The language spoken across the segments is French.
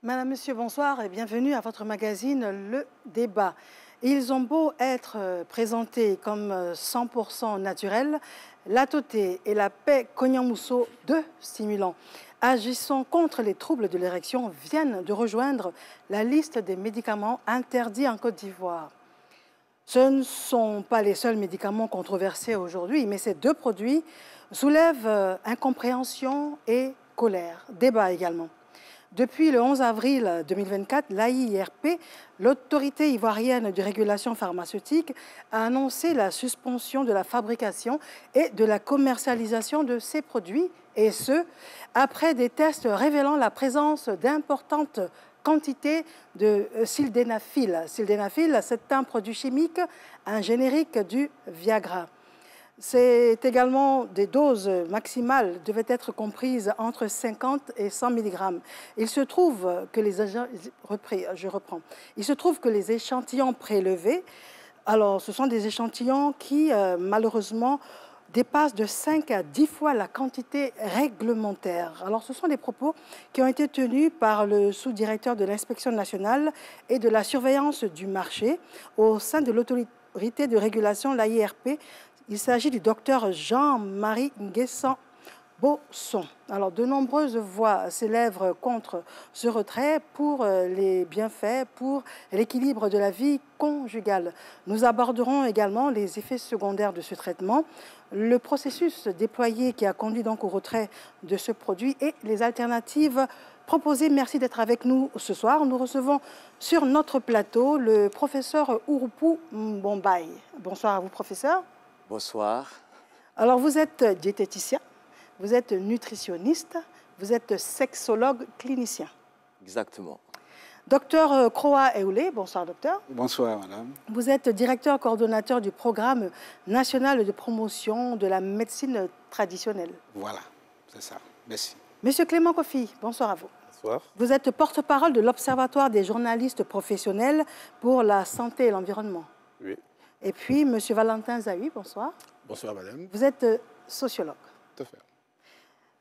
Madame, Monsieur, bonsoir et bienvenue à votre magazine Le Débat. Ils ont beau être présentés comme 100% naturels, la toté et la paix Cognan-Mousseau, deux stimulants agissant contre les troubles de l'érection, viennent de rejoindre la liste des médicaments interdits en Côte d'Ivoire. Ce ne sont pas les seuls médicaments controversés aujourd'hui, mais ces deux produits soulèvent incompréhension et colère, débat également. Depuis le 11 avril 2024, l'AIRP, l'autorité ivoirienne de régulation pharmaceutique, a annoncé la suspension de la fabrication et de la commercialisation de ces produits, et ce, après des tests révélant la présence d'importantes quantités de sildenafil. Sildenafil, c'est un produit chimique, un générique du Viagra. C'est également des doses maximales devaient être comprises entre 50 et 100 mg. Il se trouve que les échantillons prélevés, alors ce sont des échantillons qui malheureusement dépassent de 5 à 10 fois la quantité réglementaire. Alors ce sont des propos qui ont été tenus par le sous-directeur de l'Inspection nationale et de la surveillance du marché au sein de l'autorité de régulation, l'AIRP. Il s'agit du docteur Jean-Marie Nguessan-Bosson. Alors, de nombreuses voix s'élèvent contre ce retrait pour les bienfaits, pour l'équilibre de la vie conjugale. Nous aborderons également les effets secondaires de ce traitement, le processus déployé qui a conduit donc au retrait de ce produit et les alternatives proposées. Merci d'être avec nous ce soir. Nous recevons sur notre plateau le professeur Ouroupou Mbombaye. Bonsoir à vous, professeur. Bonsoir. Alors, vous êtes diététicien, vous êtes nutritionniste, vous êtes sexologue clinicien. Exactement. Docteur Croa Eoulé, bonsoir docteur. Bonsoir madame. Vous êtes directeur coordonnateur du programme national de promotion de la médecine traditionnelle. Voilà, c'est ça. Merci. Monsieur Clément Kofi, bonsoir à vous. Bonsoir. Vous êtes porte-parole de l'Observatoire des journalistes professionnels pour la santé et l'environnement. Oui. Et puis, M. Valentin Zahui, bonsoir. Bonsoir, madame. Vous êtes sociologue. Tout à fait.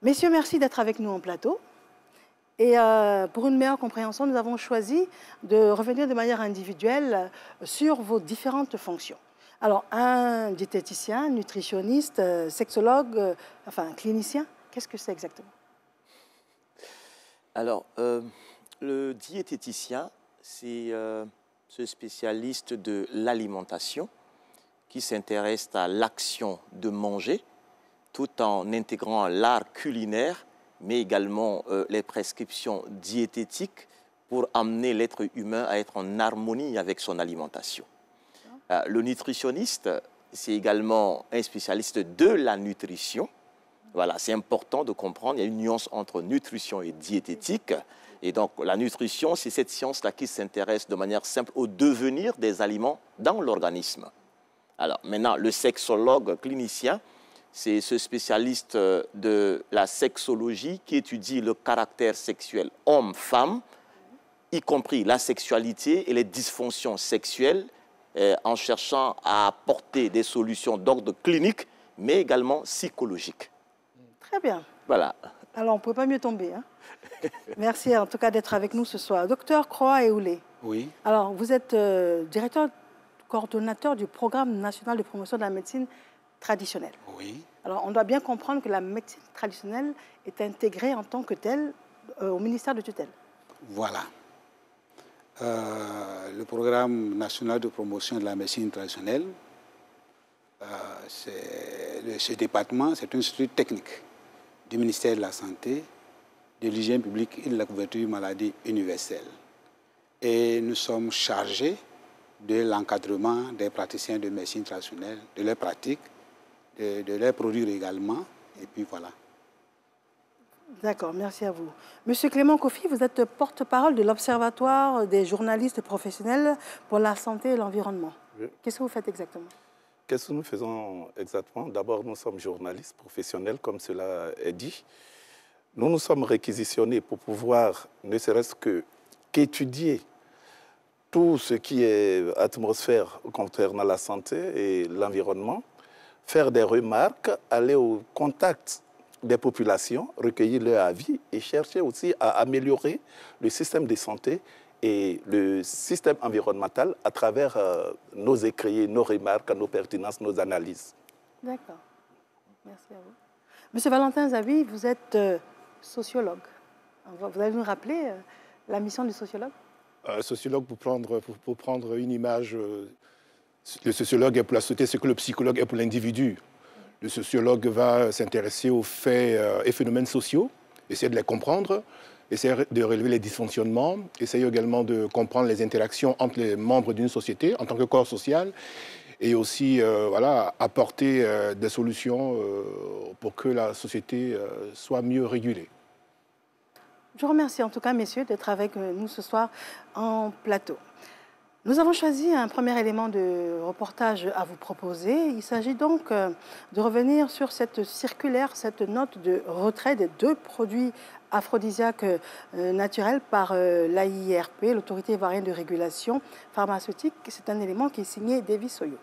Messieurs, merci d'être avec nous en plateau. Et pour une meilleure compréhension, nous avons choisi de revenir de manière individuelle sur vos différentes fonctions. Alors, un diététicien, nutritionniste, sexologue, enfin, clinicien, qu'est-ce que c'est exactement? Alors, le diététicien, c'est ce spécialiste de l'alimentation qui s'intéresse à l'action de manger tout en intégrant l'art culinaire, mais également les prescriptions diététiques pour amener l'être humain à être en harmonie avec son alimentation. Le nutritionniste, c'est également un spécialiste de la nutrition. Voilà, c'est important de comprendre, il y a une nuance entre nutrition et diététique. Et donc, la nutrition, c'est cette science-là qui s'intéresse de manière simple au devenir des aliments dans l'organisme. Alors, maintenant, le sexologue clinicien, c'est ce spécialiste de la sexologie qui étudie le caractère sexuel homme-femme, y compris la sexualité et les dysfonctions sexuelles, en cherchant à apporter des solutions d'ordre clinique, mais également psychologique. Très bien. Voilà. Alors, on ne peut pas mieux tomber, hein? Merci en tout cas d'être avec nous ce soir. Docteur Croa Eoulé. Oui. Alors, vous êtes directeur coordonnateur du programme national de promotion de la médecine traditionnelle. Oui. Alors, on doit bien comprendre que la médecine traditionnelle est intégrée en tant que telle au ministère de tutelle. Voilà. Le programme national de promotion de la médecine traditionnelle, ce département, c'est un institut technique du ministère de la Santé, de l'hygiène publique et de la couverture maladie universelle. Et nous sommes chargés de l'encadrement des praticiens de médecine traditionnelle, de leurs pratiques, de leurs produire également, et puis voilà. D'accord, merci à vous. Monsieur Clément Kofi, vous êtes porte-parole de l'Observatoire des journalistes professionnels pour la santé et l'environnement. Oui. Qu'est-ce que vous faites exactement? Qu'est-ce que nous faisons exactement? D'abord, nous sommes journalistes professionnels, comme cela est dit. Nous nous sommes réquisitionnés pour pouvoir, ne serait-ce qu'étudier tout ce qui est atmosphère concernant la santé et l'environnement, faire des remarques, aller au contact des populations, recueillir leur avis et chercher aussi à améliorer le système de santé et le système environnemental à travers nos écrits, nos remarques, nos pertinences, nos analyses. D'accord. Merci à vous. Monsieur Valentin Zavi, vous êtes sociologue. Vous allez nous rappeler la mission du sociologue? Sociologue, pour prendre une image, le sociologue est pour la société ce que le psychologue est pour l'individu. Le sociologue va s'intéresser aux faits et phénomènes sociaux, essayer de les comprendre, essayer de relever les dysfonctionnements, essayer également de comprendre les interactions entre les membres d'une société en tant que corps social, et aussi voilà, apporter des solutions pour que la société soit mieux régulée. Je vous remercie en tout cas, messieurs, d'être avec nous ce soir en plateau. Nous avons choisi un premier élément de reportage à vous proposer. Il s'agit donc de revenir sur cette circulaire, cette note de retrait des 2 produits aphrodisiaques naturels par l'AIRP, l'Autorité ivoirienne de régulation pharmaceutique. C'est un élément qui est signé Davis Soyo.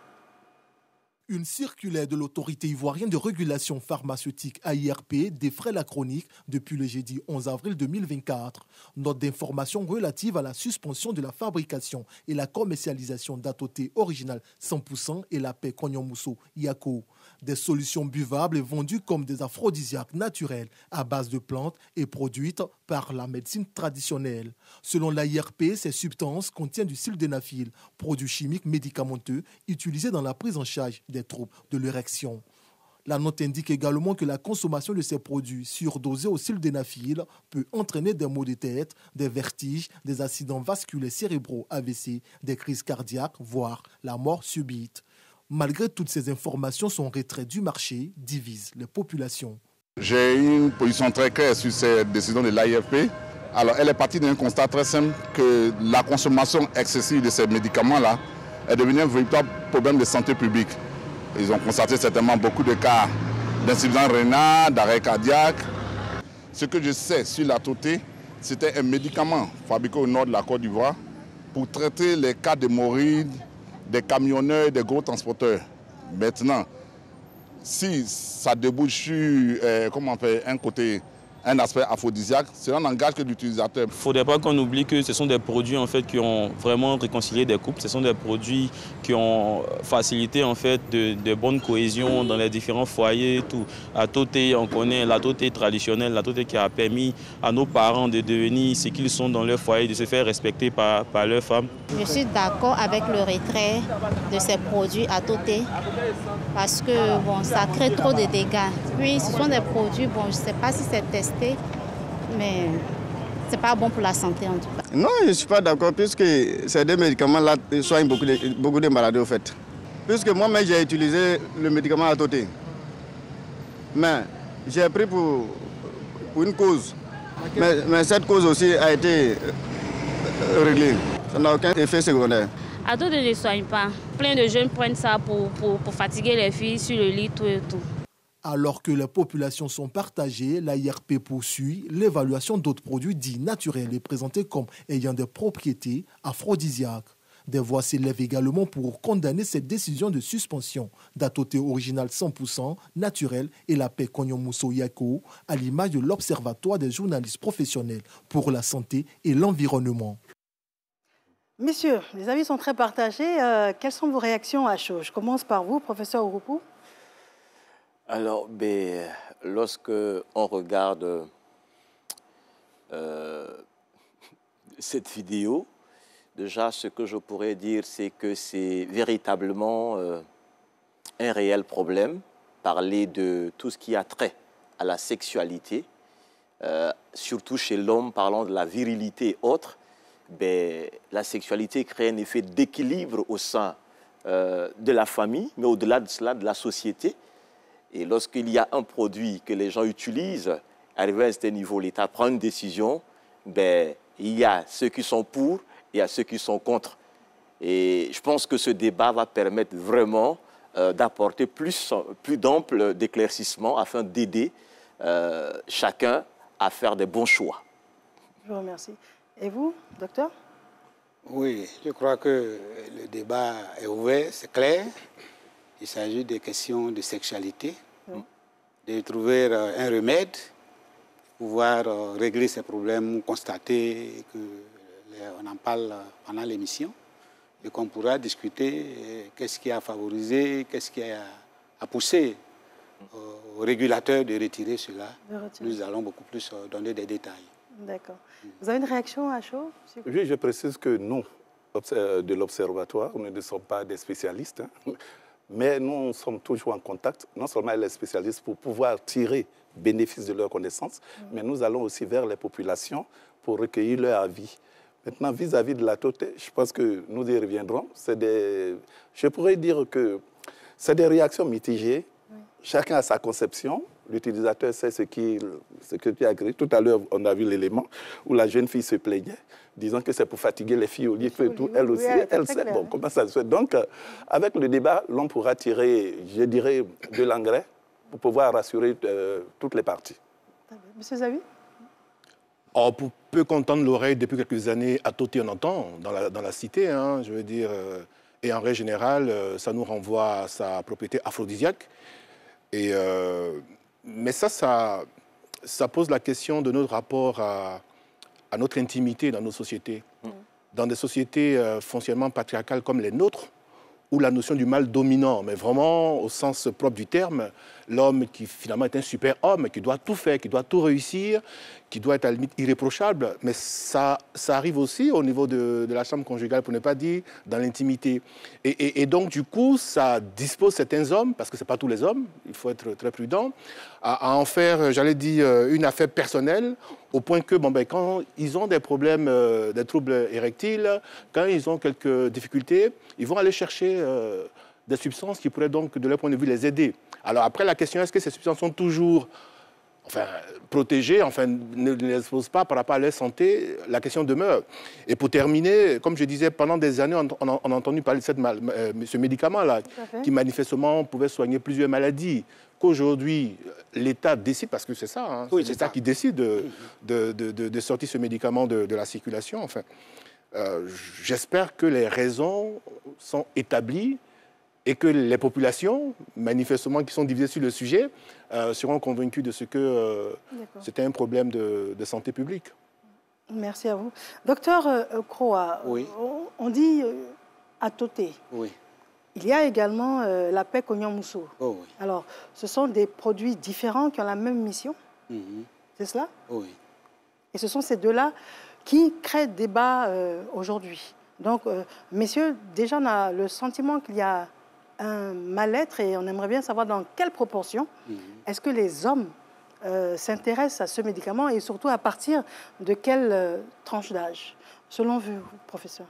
Une circulaire de l'Autorité ivoirienne de régulation pharmaceutique AIRP défraie la chronique depuis le jeudi 11 avril 2024. Note d'information relative à la suspension de la fabrication et la commercialisation d'Atoté original 100% et la paix Konyomousso Yako. Des solutions buvables et vendues comme des aphrodisiaques naturels à base de plantes et produites par la médecine traditionnelle. Selon l'AIRP, ces substances contiennent du sildenafil, produit chimique médicamenteux utilisé dans la prise en charge des troubles de l'érection. La note indique également que la consommation de ces produits surdosés au sildenafil peut entraîner des maux de tête, des vertiges, des accidents vasculaires cérébraux AVC, des crises cardiaques, voire la mort subite. Malgré toutes ces informations, son retrait du marché divise les populations. J'ai une position très claire sur cette décision de l'AIRP. Alors, elle est partie d'un constat très simple que la consommation excessive de ces médicaments-là est devenue un véritable problème de santé publique. Ils ont constaté certainement beaucoup de cas d'insuffisance rénale, d'arrêt cardiaque. Ce que je sais sur l'Atoté, c'était un médicament fabriqué au nord de la Côte d'Ivoire pour traiter les cas d'hémorroïdes des camionneurs et des gros transporteurs. Maintenant, si ça débouche sur un aspect aphrodisiaque, cela n'engage que l'utilisateur. Il ne faudrait pas qu'on oublie que ce sont des produits en fait, qui ont vraiment réconcilié des couples. Ce sont des produits qui ont facilité en fait, de bonnes cohésions dans les différents foyers. Tout. L'Atoté, on connaît l'Atoté traditionnelle, l'Atoté qui a permis à nos parents de devenir ce qu'ils sont dans leur foyer, de se faire respecter par leurs femmes. Je suis d'accord avec le retrait de ces produits Atoté parce que bon, ça crée trop de dégâts. Puis ce sont des produits, bon, je ne sais pas si c'est testé, mais c'est pas bon pour la santé en tout cas. Non, je ne suis pas d'accord puisque ces 2 médicaments-là soignent beaucoup de maladies au fait. Puisque moi-même j'ai utilisé le médicament Atoté, mais j'ai pris pour une cause. Mais cette cause aussi a été réglée. Ça n'a aucun effet secondaire. Atoté ne soigne pas. Plein de jeunes prennent ça pour fatiguer les filles sur le lit, tout et tout. Alors que les populations sont partagées, l'AIRP poursuit l'évaluation d'autres produits dits naturels et présentés comme ayant des propriétés aphrodisiaques. Des voix s'élèvent également pour condamner cette décision de suspension d'Atoté original 100% naturel et la paix Konyomousso Yako, à l'image de l'Observatoire des journalistes professionnels pour la santé et l'environnement. Messieurs, les avis sont très partagés. Quelles sont vos réactions à chaud? Je commence par vous, professeur Ouroupou. Alors, lorsque on regarde cette vidéo, déjà, ce que je pourrais dire, c'est que c'est véritablement un réel problème. Parler de tout ce qui a trait à la sexualité, surtout chez l'homme, parlant de la virilité et autres, la sexualité crée un effet d'équilibre au sein de la famille, mais au-delà de cela, de la société. Et lorsqu'il y a un produit que les gens utilisent, arrivé à un certain niveau, l'État prend une décision, il y a ceux qui sont pour et il y a ceux qui sont contre. Et je pense que ce débat va permettre vraiment d'apporter plus d'ample d'éclaircissement afin d'aider chacun à faire des bons choix. Je vous remercie. Et vous, docteur? Oui, je crois que le débat est ouvert, c'est clair. Il s'agit des questions de sexualité, de trouver un remède, pouvoir régler ces problèmes, constater qu'on en parle pendant l'émission et qu'on pourra discuter qu'est-ce qui a favorisé, qu'est-ce qui a poussé aux régulateurs de retirer cela. Nous allons beaucoup plus donner des détails. D'accord. Vous avez une réaction à chaud? Oui, je précise que nous, de l'Observatoire, nous ne sommes pas des spécialistes, hein, mais nous sommes toujours en contact, non seulement les spécialistes pour pouvoir tirer bénéfice de leurs connaissances, mais nous allons aussi vers les populations pour recueillir leur avis. Maintenant, vis-à-vis de la totalité, je pense que nous y reviendrons. Je pourrais dire que c'est des réactions mitigées. Chacun a sa conception. L'utilisateur sait ce qui a créé. Tout à l'heure, on a vu l'élément où la jeune fille se plaignait, disant que c'est pour fatiguer les filles au lit et tout. Elle aussi, elle sait. Bon, comment ça se fait? Donc, avec le débat, l'on pourra tirer, je dirais, de l'engrais pour pouvoir rassurer toutes les parties. Monsieur Zawi? Oh, pour peu qu'entendre l'oreille depuis quelques années, à Toté on entend, dans la cité, hein, je veux dire. Et en règle générale, ça nous renvoie à sa propriété aphrodisiaque. Mais ça pose la question de notre rapport à notre intimité dans nos sociétés. Dans des sociétés foncièrement patriarcales comme les nôtres, où la notion du mal dominant, mais vraiment au sens propre du terme, l'homme qui finalement est un super homme, qui doit tout faire, qui doit tout réussir, qui doit être à la limite irréprochable, mais ça arrive aussi au niveau de la chambre conjugale, pour ne pas dire dans l'intimité. Et donc, du coup, ça dispose certains hommes, parce que ce n'est pas tous les hommes, il faut être très prudent, à en faire, j'allais dire, une affaire personnelle, au point que, quand ils ont des problèmes, des troubles érectiles, quand ils ont quelques difficultés, ils vont aller chercher des substances qui pourraient donc, de leur point de vue, les aider. Alors après, la question, est-ce que ces substances sont toujours protégées, ne les exposent pas par rapport à leur santé? La question demeure. Et pour terminer, comme je disais, pendant des années, on a entendu parler de ce médicament-là, qui manifestement pouvait soigner plusieurs maladies. Qu'aujourd'hui, l'État décide, parce que c'est ça, hein, c'est l'État qui décide de sortir ce médicament de la circulation. J'espère que les raisons sont établies et que les populations, manifestement, qui sont divisées sur le sujet, seront convaincues de ce que c'était un problème de santé publique. Merci à vous. Docteur Croa, on dit à Toté. Oui. Il y a également la PEC Oignon-Moussou. Oh, oui. Alors, ce sont des produits différents qui ont la même mission. C'est cela? Oui. Et ce sont ces deux-là qui créent débat aujourd'hui. Donc, messieurs, déjà, on a le sentiment qu'il y a un mal-être et on aimerait bien savoir dans quelle proportion est-ce que les hommes s'intéressent à ce médicament et surtout à partir de quelle tranche d'âge, selon vous, professeur?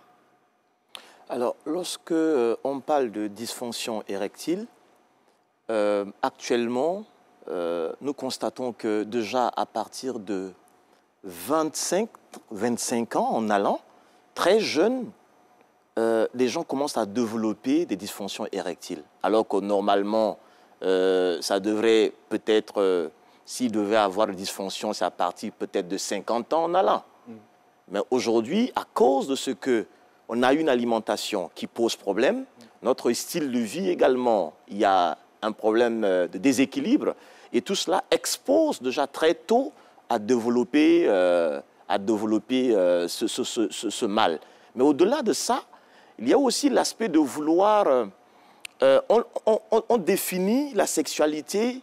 Alors, lorsque on parle de dysfonction érectile, actuellement, nous constatons que déjà à partir de 25 ans en allant, très jeunes, les gens commencent à développer des dysfonctions érectiles. Alors que normalement, ça devrait peut-être, s'il devait avoir une dysfonction, c'est à partir peut-être de 50 ans en allant. Mais aujourd'hui, à cause de ce qu'on a une alimentation qui pose problème, notre style de vie également, il y a un problème de déséquilibre, et tout cela expose déjà très tôt à développer ce mal. Mais au-delà de ça, il y a aussi l'aspect de vouloir... on définit la sexualité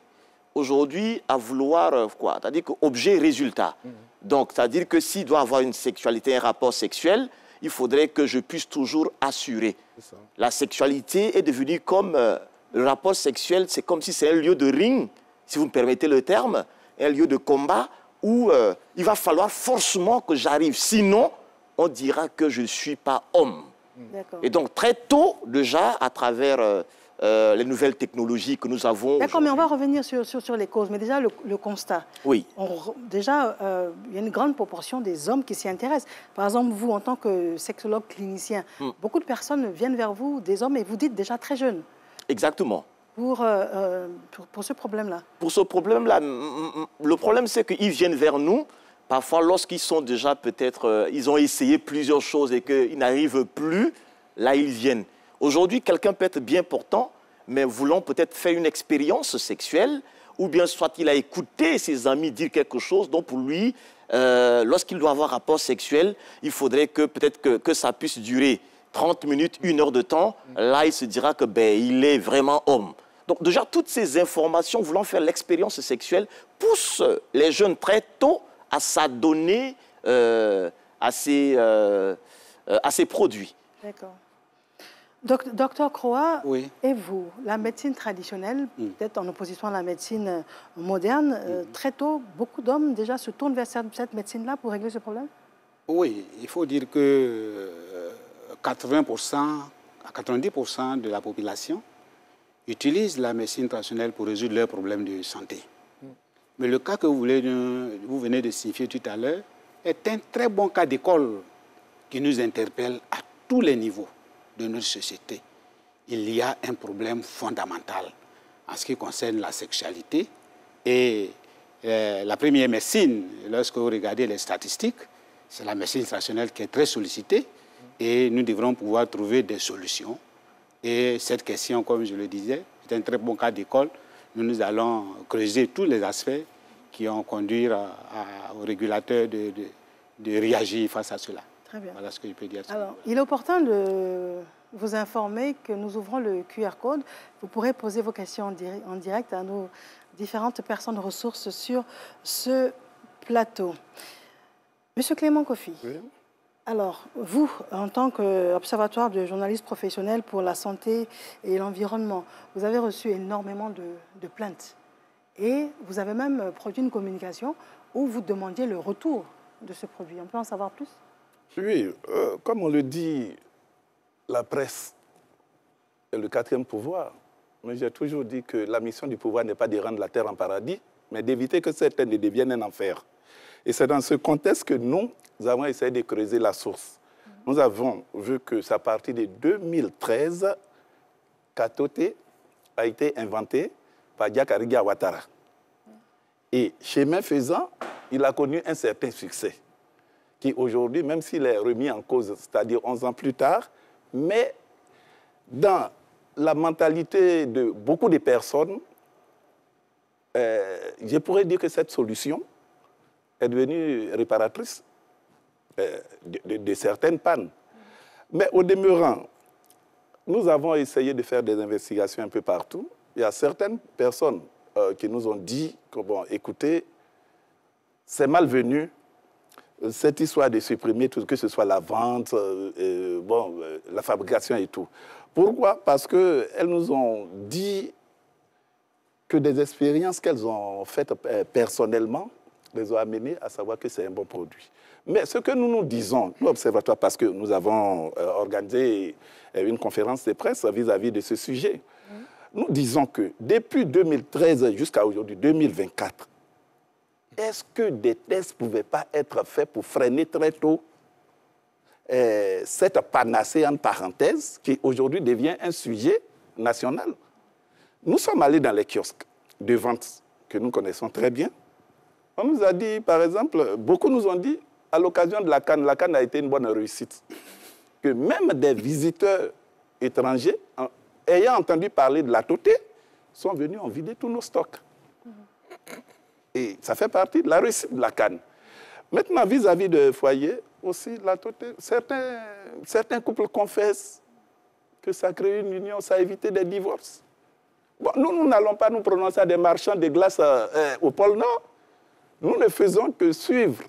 aujourd'hui à vouloir quoi? C'est-à-dire qu'objet-résultat. Donc, c'est-à-dire que s'il doit avoir une sexualité, un rapport sexuel, il faudrait que je puisse toujours assurer. La sexualité est devenue comme... le rapport sexuel, c'est comme si c'est un lieu de ring, si vous me permettez le terme, un lieu de combat où il va falloir forcément que j'arrive. Sinon, on dira que je ne suis pas homme. Et donc, très tôt, déjà, à travers les nouvelles technologies que nous avons... D'accord, mais on va revenir sur les causes. Mais déjà, le constat. Oui. Déjà, il y a une grande proportion des hommes qui s'y intéressent. Par exemple, vous, en tant que sexologue clinicien, beaucoup de personnes viennent vers vous, des hommes, et vous dites déjà très jeunes. Exactement. pour ce problème-là? Pour ce problème-là, le problème, c'est qu'ils viennent vers nous. Parfois, lorsqu'ils sont déjà peut-être, ils ont essayé plusieurs choses et qu'ils n'arrivent plus, là, ils viennent. Aujourd'hui, quelqu'un peut être bien portant, mais voulant peut-être faire une expérience sexuelle, ou bien soit il a écouté ses amis dire quelque chose, donc pour lui, lorsqu'il doit avoir rapport sexuel, il faudrait que peut-être que ça puisse durer 30 minutes, 1 heure de temps. Là, il se dira que il est vraiment homme. Donc déjà, toutes ces informations voulant faire l'expérience sexuelle poussent les jeunes très tôt à s'adonner à ces produits. D'accord. Docteur Croix, oui. Et vous, la médecine traditionnelle, peut-être en opposition à la médecine moderne, très tôt, beaucoup d'hommes déjà se tournent vers cette médecine-là pour régler ce problème? Oui, il faut dire que 80% à 90% de la population utilise la médecine traditionnelle pour résoudre leurs problèmes de santé. Mais le cas que vous venez de signifier tout à l'heure est un très bon cas d'école qui nous interpelle à tous les niveaux de notre société. Il y a un problème fondamental en ce qui concerne la sexualité. Et la première médecine, lorsque vous regardez les statistiques, c'est la médecine traditionnelle qui est très sollicitée et nous devrons pouvoir trouver des solutions. Et cette question, comme je le disais, est un très bon cas d'école. Nous allons creuser tous les aspects qui ont conduit aux régulateurs de réagir face à cela. Très bien. Voilà ce que je peux dire. Alors, il est opportun de vous informer que nous ouvrons le QR code. Vous pourrez poser vos questions en direct à nos différentes personnes ressources sur ce plateau. Monsieur Clément Kofi, oui. Alors, vous, en tant qu'observatoire de journalistes professionnels pour la santé et l'environnement, vous avez reçu énormément de plaintes. Et vous avez même produit une communication où vous demandiez le retour de ce produit. On peut en savoir plus? Oui, comme on le dit, la presse est le 4e pouvoir. Mais j'ai toujours dit que la mission du pouvoir n'est pas de rendre la terre en paradis, mais d'éviter que certaines ne deviennent un enfer. Et c'est dans ce contexte que nous avons essayé de creuser la source. Nous avons vu que c'est à partir de 2013 qu'Atoté a été inventé par Diakariga Ouattara. Et chemin faisant, il a connu un certain succès, qui aujourd'hui, même s'il est remis en cause, c'est-à-dire 11 ans plus tard, mais dans la mentalité de beaucoup de personnes, je pourrais dire que cette solution est devenue réparatrice de certaines pannes. Mais au demeurant, nous avons essayé de faire des investigations un peu partout. Il y a certaines personnes qui nous ont dit que, bon, écoutez, c'est malvenu, cette histoire de supprimer tout, que ce soit la vente, la fabrication et tout. Pourquoi? Parce qu'elles nous ont dit que des expériences qu'elles ont faites personnellement les ont amenées à savoir que c'est un bon produit. Mais ce que nous disons, nous, observateurs, parce que nous avons organisé une conférence de presse vis-à-vis de ce sujet, nous disons que depuis 2013 jusqu'à aujourd'hui, 2024, est-ce que des tests ne pouvaient pas être faits pour freiner très tôt cette panacée en parenthèse qui aujourd'hui devient un sujet national? Nous sommes allés dans les kiosques de vente que nous connaissons très bien. On nous a dit, par exemple, beaucoup nous ont dit, à l'occasion de la CAN a été une bonne réussite, que même des visiteurs étrangers, ayant entendu parler de l'Atoté, sont venus en vider tous nos stocks. Et ça fait partie de la réussite de la CAN. Maintenant, vis-à-vis de foyers, aussi, l'Atoté, certains couples confessent que ça crée une union, ça a évité des divorces. Bon, nous n'allons pas nous prononcer à des marchands de glace au pôle Nord. Nous ne faisons que suivre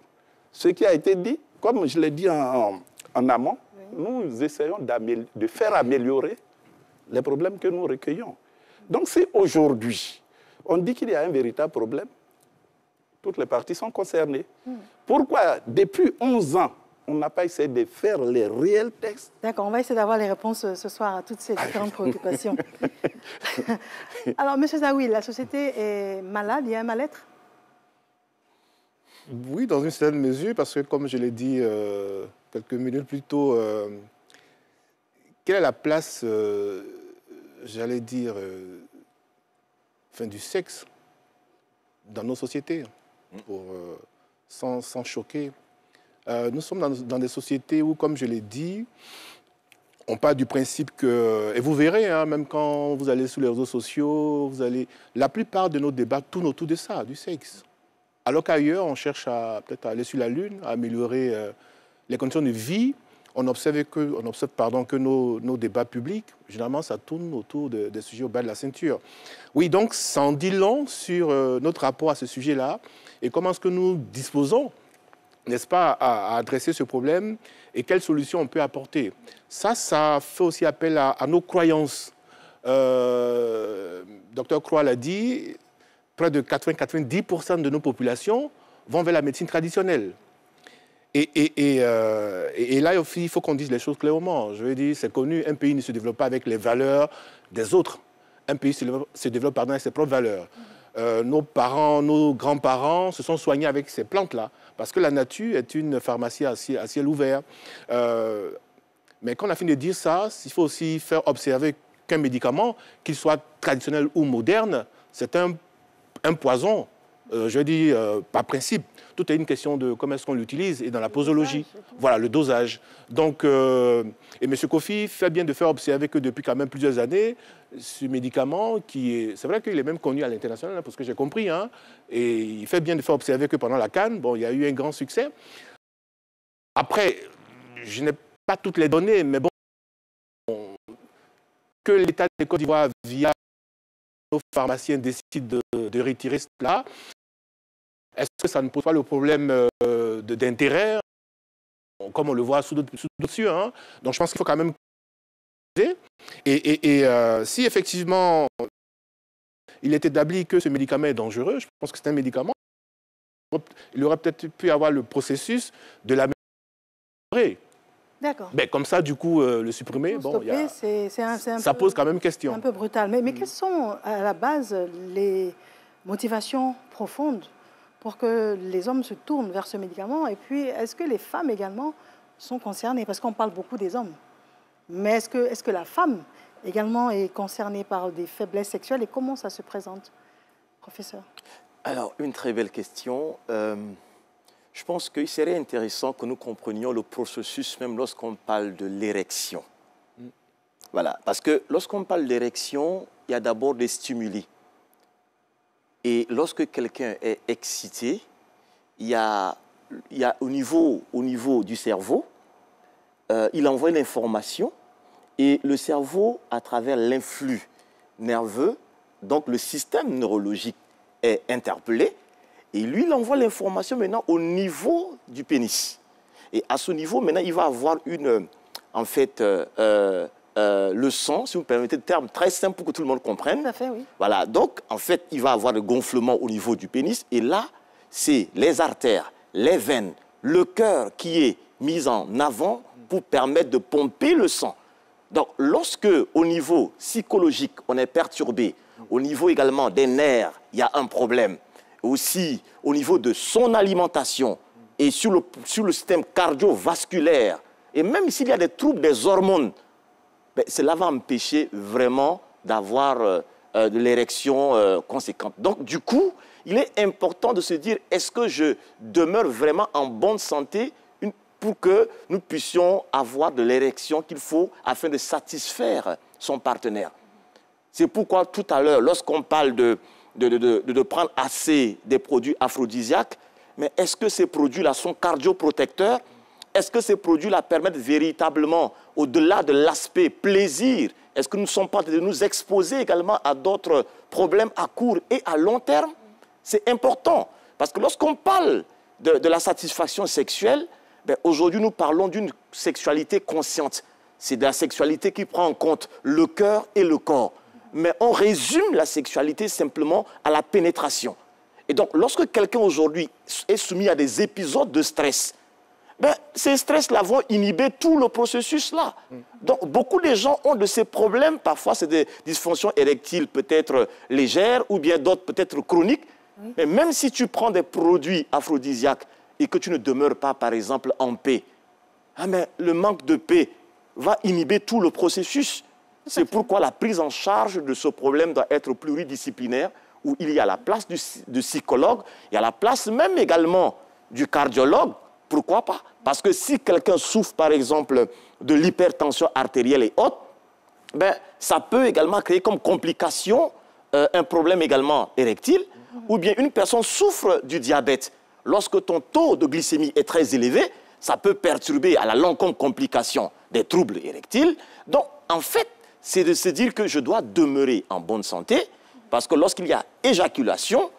ce qui a été dit. Comme je l'ai dit en amont, nous essayons de faire améliorer les problèmes que nous recueillons. Donc si aujourd'hui, on dit qu'il y a un véritable problème, toutes les parties sont concernées. Pourquoi, depuis 11 ans, on n'a pas essayé de faire les réels textes? D'accord, on va essayer d'avoir les réponses ce soir à toutes ces différentes préoccupations. Alors, M. Zaouil, la société est malade, il y a un mal-être? Oui, dans une certaine mesure, parce que, comme je l'ai dit quelques minutes plus tôt, quelle est la place, j'allais dire, du sexe dans nos sociétés, sans choquer. Nous sommes dans des sociétés où, comme je l'ai dit, on part du principe que, et vous verrez, hein, même quand vous allez sur les réseaux sociaux, la plupart de nos débats tournent autour de ça, du sexe. Alors qu'ailleurs, on cherche à peut-être aller sur la Lune, à améliorer les conditions de vie. On observe que nos débats publics, généralement, ça tourne autour des sujets au bas de la ceinture. Oui, donc, ça en dit long sur notre rapport à ce sujet-là et comment est-ce que nous disposons, n'est-ce pas, à adresser ce problème et quelles solutions on peut apporter. Ça fait aussi appel à nos croyances. Dr Croix l'a dit, près de 90% de nos populations vont vers la médecine traditionnelle. Et là, il faut qu'on dise les choses clairement. Je veux dire, c'est connu, un pays ne se développe pas avec les valeurs des autres. Un pays se développe avec ses propres valeurs. Nos parents, nos grands-parents se sont soignés avec ces plantes-là, parce que la nature est une pharmacie à ciel ouvert. Mais quand on a fini de dire ça, il faut aussi faire observer qu'un médicament, qu'il soit traditionnel ou moderne, c'est un poison. Je dis par principe, tout est une question de comment est-ce qu'on l'utilise et dans la posologie. Voilà, le dosage. Donc, et M. Kofi fait bien de faire observer que depuis quand même plusieurs années, ce médicament, c'est vrai qu'il est même connu à l'international, hein, pour ce que j'ai compris, hein, et il fait bien de faire observer que pendant la CAN, bon, il y a eu un grand succès. Après, je n'ai pas toutes les données, mais bon, que l'État de Côte d'Ivoire, via nos pharmaciens, décide de retirer cela, est-ce que ça ne pose pas le problème d'intérêt, comme on le voit sous d'autres cieux, hein? Donc je pense qu'il faut quand même... Et si effectivement il est établi que ce médicament est dangereux, je pense que c'est un médicament, il aurait peut-être pu avoir le processus de l'améliorer. D'accord. Mais comme ça, du coup, le supprimer, bon, ça pose quand même question. C'est un peu brutal. Mais quelles sont à la base les motivations profondes pour que les hommes se tournent vers ce médicament? Et puis, est-ce que les femmes également sont concernées? Parce qu'on parle beaucoup des hommes. Mais est-ce que la femme également est concernée par des faiblesses sexuelles? Et comment ça se présente, professeur? Alors, une très belle question. Je pense qu'il serait intéressant que nous comprenions le processus même lorsqu'on parle de l'érection. Voilà, parce que lorsqu'on parle d'érection, il y a d'abord des stimuli. Et lorsque quelqu'un est excité, il y a au niveau du cerveau, il envoie une information et le cerveau, à travers l'influx nerveux, donc le système neurologique est interpellé et lui, il envoie l'information maintenant au niveau du pénis. Et à ce niveau, maintenant, il va avoir le sang, si vous me permettez le terme très simple pour que tout le monde comprenne. Tout à fait, oui. Voilà, donc en fait, il va avoir le gonflement au niveau du pénis et là, c'est les artères, les veines, le cœur qui est mis en avant pour permettre de pomper le sang. Donc, lorsque, au niveau psychologique, on est perturbé, au niveau également des nerfs, il y a un problème, aussi au niveau de son alimentation et sur le système cardiovasculaire, et même s'il y a des troubles des hormones, ben, cela va empêcher vraiment d'avoir de l'érection conséquente. Donc, du coup, il est important de se dire, est-ce que je demeure vraiment en bonne santé pour que nous puissions avoir de l'érection qu'il faut afin de satisfaire son partenaire. C'est pourquoi tout à l'heure, lorsqu'on parle de prendre assez des produits aphrodisiaques, mais est-ce que ces produits-là sont cardioprotecteurs? Est-ce que ces produits-là permettent véritablement, au-delà de l'aspect plaisir, est-ce que nous ne sommes pas de nous exposer également à d'autres problèmes à court et à long terme? C'est important, parce que lorsqu'on parle de la satisfaction sexuelle, ben aujourd'hui nous parlons d'une sexualité consciente. C'est de la sexualité qui prend en compte le cœur et le corps. Mais on résume la sexualité simplement à la pénétration. Et donc, lorsque quelqu'un aujourd'hui est soumis à des épisodes de stress, ben, ces stress-là vont inhiber tout le processus-là. Donc, beaucoup de gens ont de ces problèmes. Parfois, c'est des dysfonctions érectiles peut-être légères ou bien d'autres peut-être chroniques. Mais même si tu prends des produits aphrodisiaques et que tu ne demeures pas, par exemple, en paix, ah, mais le manque de paix va inhiber tout le processus. C'est pourquoi la prise en charge de ce problème doit être pluridisciplinaire où il y a la place du psychologue, il y a la place même également du cardiologue. Pourquoi pas? Parce que si quelqu'un souffre, par exemple, de l'hypertension artérielle et autres, ben, ça peut également créer comme complication un problème également érectile, ou bien une personne souffre du diabète. Lorsque ton taux de glycémie est très élevé, ça peut perturber à la longue comme complication des troubles érectiles. Donc, en fait, c'est de se dire que je dois demeurer en bonne santé, parce que lorsqu'il y a éjaculation,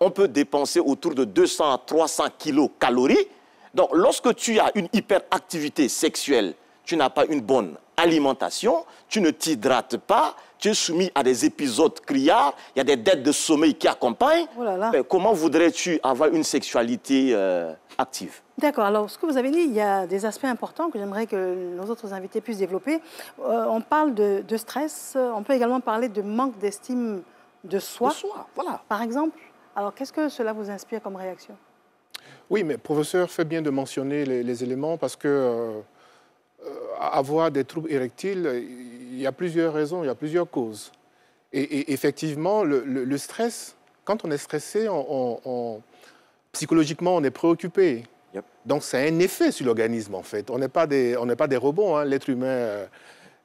on peut dépenser autour de 200 à 300 kilocalories. Donc, lorsque tu as une hyperactivité sexuelle, tu n'as pas une bonne alimentation, tu ne t'hydrates pas, tu es soumis à des épisodes criards, il y a des dettes de sommeil qui accompagnent. Oh là là. Mais comment voudrais-tu avoir une sexualité active? D'accord. Alors, ce que vous avez dit, il y a des aspects importants que j'aimerais que nos autres invités puissent développer. On parle de stress, on peut également parler de manque d'estime de soi. De soi, voilà. Par exemple. Alors, qu'est-ce que cela vous inspire comme réaction? Oui, mais le professeur fait bien de mentionner les éléments parce que avoir des troubles érectiles, il y a plusieurs raisons, il y a plusieurs causes. Et effectivement, le stress, quand on est stressé, psychologiquement, on est préoccupé. Yep. Donc, ça a un effet sur l'organisme, en fait. On n'est pas des robots. Hein. L'être humain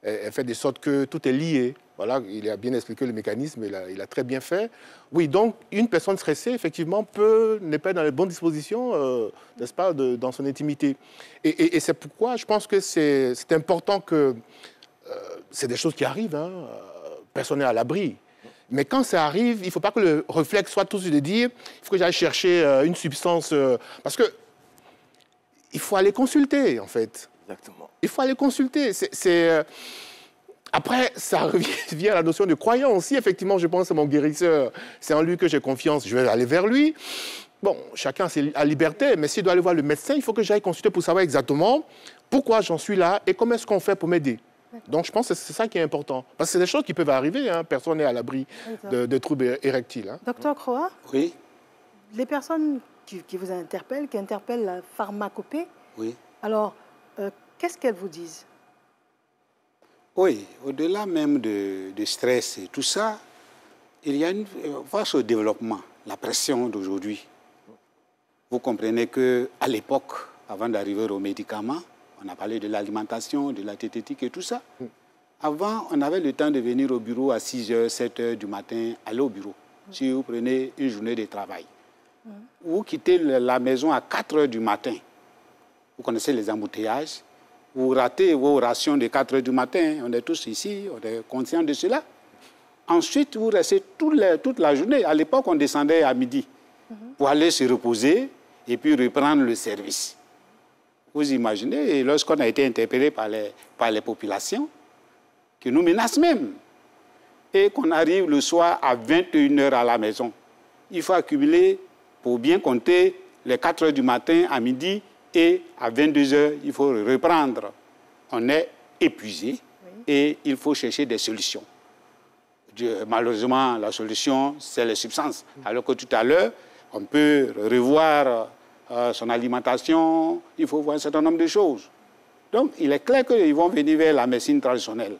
est fait de sorte que tout est lié. Voilà, il a bien expliqué le mécanisme, il a très bien fait. Oui, donc, une personne stressée, effectivement, n'est pas dans les bonnes dispositions, n'est-ce pas, dans son intimité. Et c'est pourquoi je pense que c'est important que... c'est des choses qui arrivent, hein. Personne n'est à l'abri. Mais quand ça arrive, il ne faut pas que le réflexe soit tout de suite de dire il faut que j'aille chercher une substance... parce que il faut aller consulter, en fait. Exactement. Il faut aller consulter. Après, ça revient à la notion de croyance. Si effectivement, je pense que c'est mon guérisseur, c'est en lui que j'ai confiance, je vais aller vers lui. Bon, chacun a liberté, mais s'il doit aller voir le médecin, il faut que j'aille consulter pour savoir exactement pourquoi j'en suis là et comment est-ce qu'on fait pour m'aider. Donc, je pense que c'est ça qui est important. Parce que c'est des choses qui peuvent arriver. Hein. Personne n'est à l'abri de troubles érectiles. Hein. Docteur Croa? Oui. Les personnes qui vous interpellent, qui interpellent la pharmacopée, oui. Alors, qu'est-ce qu'elles vous disent? Oui, au-delà même de stress et tout ça, il y a face au développement, la pression d'aujourd'hui. Vous comprenez qu'à l'époque, avant d'arriver aux médicaments, on a parlé de l'alimentation, de la diététique et tout ça. Avant, on avait le temps de venir au bureau à 6h, 7h du matin, aller au bureau. Si vous prenez une journée de travail. Vous quittez la maison à 4h du matin. Vous connaissez les embouteillages. Vous ratez vos rations de 4h du matin. On est tous ici, on est conscients de cela. Ensuite, vous restez toute la journée. À l'époque, on descendait à midi pour aller se reposer et puis reprendre le service. Vous imaginez, lorsqu'on a été interpellé par les populations, qui nous menacent même, et qu'on arrive le soir à 21h à la maison, il faut accumuler, pour bien compter, les 4h du matin à midi, et à 22h, il faut reprendre. On est épuisé et il faut chercher des solutions. Malheureusement, la solution, c'est les substances. Alors que tout à l'heure, on peut revoir son alimentation, il faut voir un certain nombre de choses. Donc, il est clair qu'ils vont venir vers la médecine traditionnelle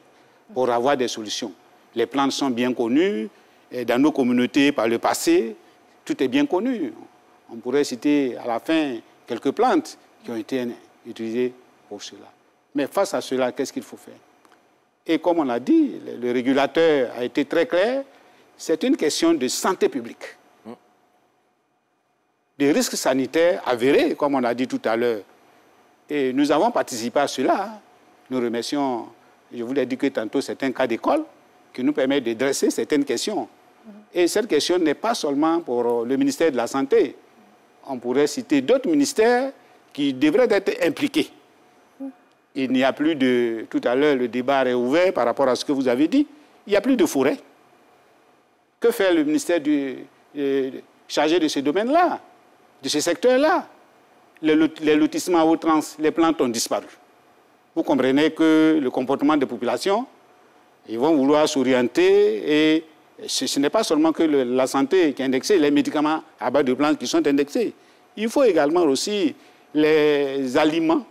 pour avoir des solutions. Les plantes sont bien connues, et dans nos communautés, par le passé, tout est bien connu. On pourrait citer à la fin quelques plantes qui ont été utilisées pour cela. Mais face à cela, qu'est-ce qu'il faut faire? Et comme on l'a dit, le régulateur a été très clair, c'est une question de santé publique. Des risques sanitaires avérés, comme on a dit tout à l'heure. Et nous avons participé à cela. Nous remercions, je vous l'ai dit que tantôt, c'est un cas d'école qui nous permet de dresser certaines questions. Et cette question n'est pas seulement pour le ministère de la Santé. On pourrait citer d'autres ministères qui devraient être impliqués. Il n'y a plus de... Tout à l'heure, le débat est ouvert par rapport à ce que vous avez dit. Il n'y a plus de forêt. Que fait le ministère chargé de ce domaine-là, de ce secteur-là? Les lotissements à outrance, les plantes ont disparu. Vous comprenez que le comportement des populations, ils vont vouloir s'orienter et ce n'est pas seulement que la santé qui est indexée, les médicaments à base de plantes qui sont indexés. Il faut également aussi les aliments,